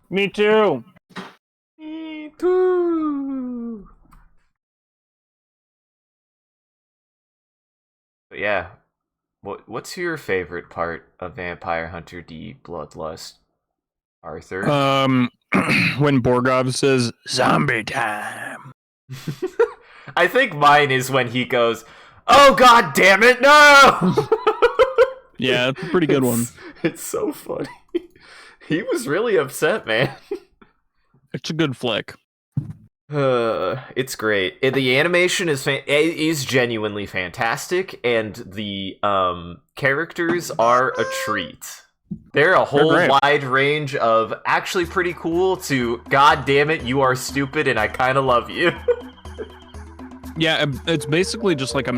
Speaker 4: Me too.
Speaker 2: Me too. But yeah, what's your favorite part of Vampire Hunter D Bloodlust, Arthur?
Speaker 4: When Borgov says zombie time.
Speaker 2: I think mine is when he goes, "Oh god damn it, no!"
Speaker 4: Yeah, it's a pretty good one.
Speaker 2: It's so funny. He was really upset, man.
Speaker 4: It's a good flick.
Speaker 2: It's great. The animation is genuinely fantastic, and the characters are a treat. They're a whole wide range of actually pretty cool to god damn it, you are stupid and I kind of love you.
Speaker 4: Yeah, it's basically just like a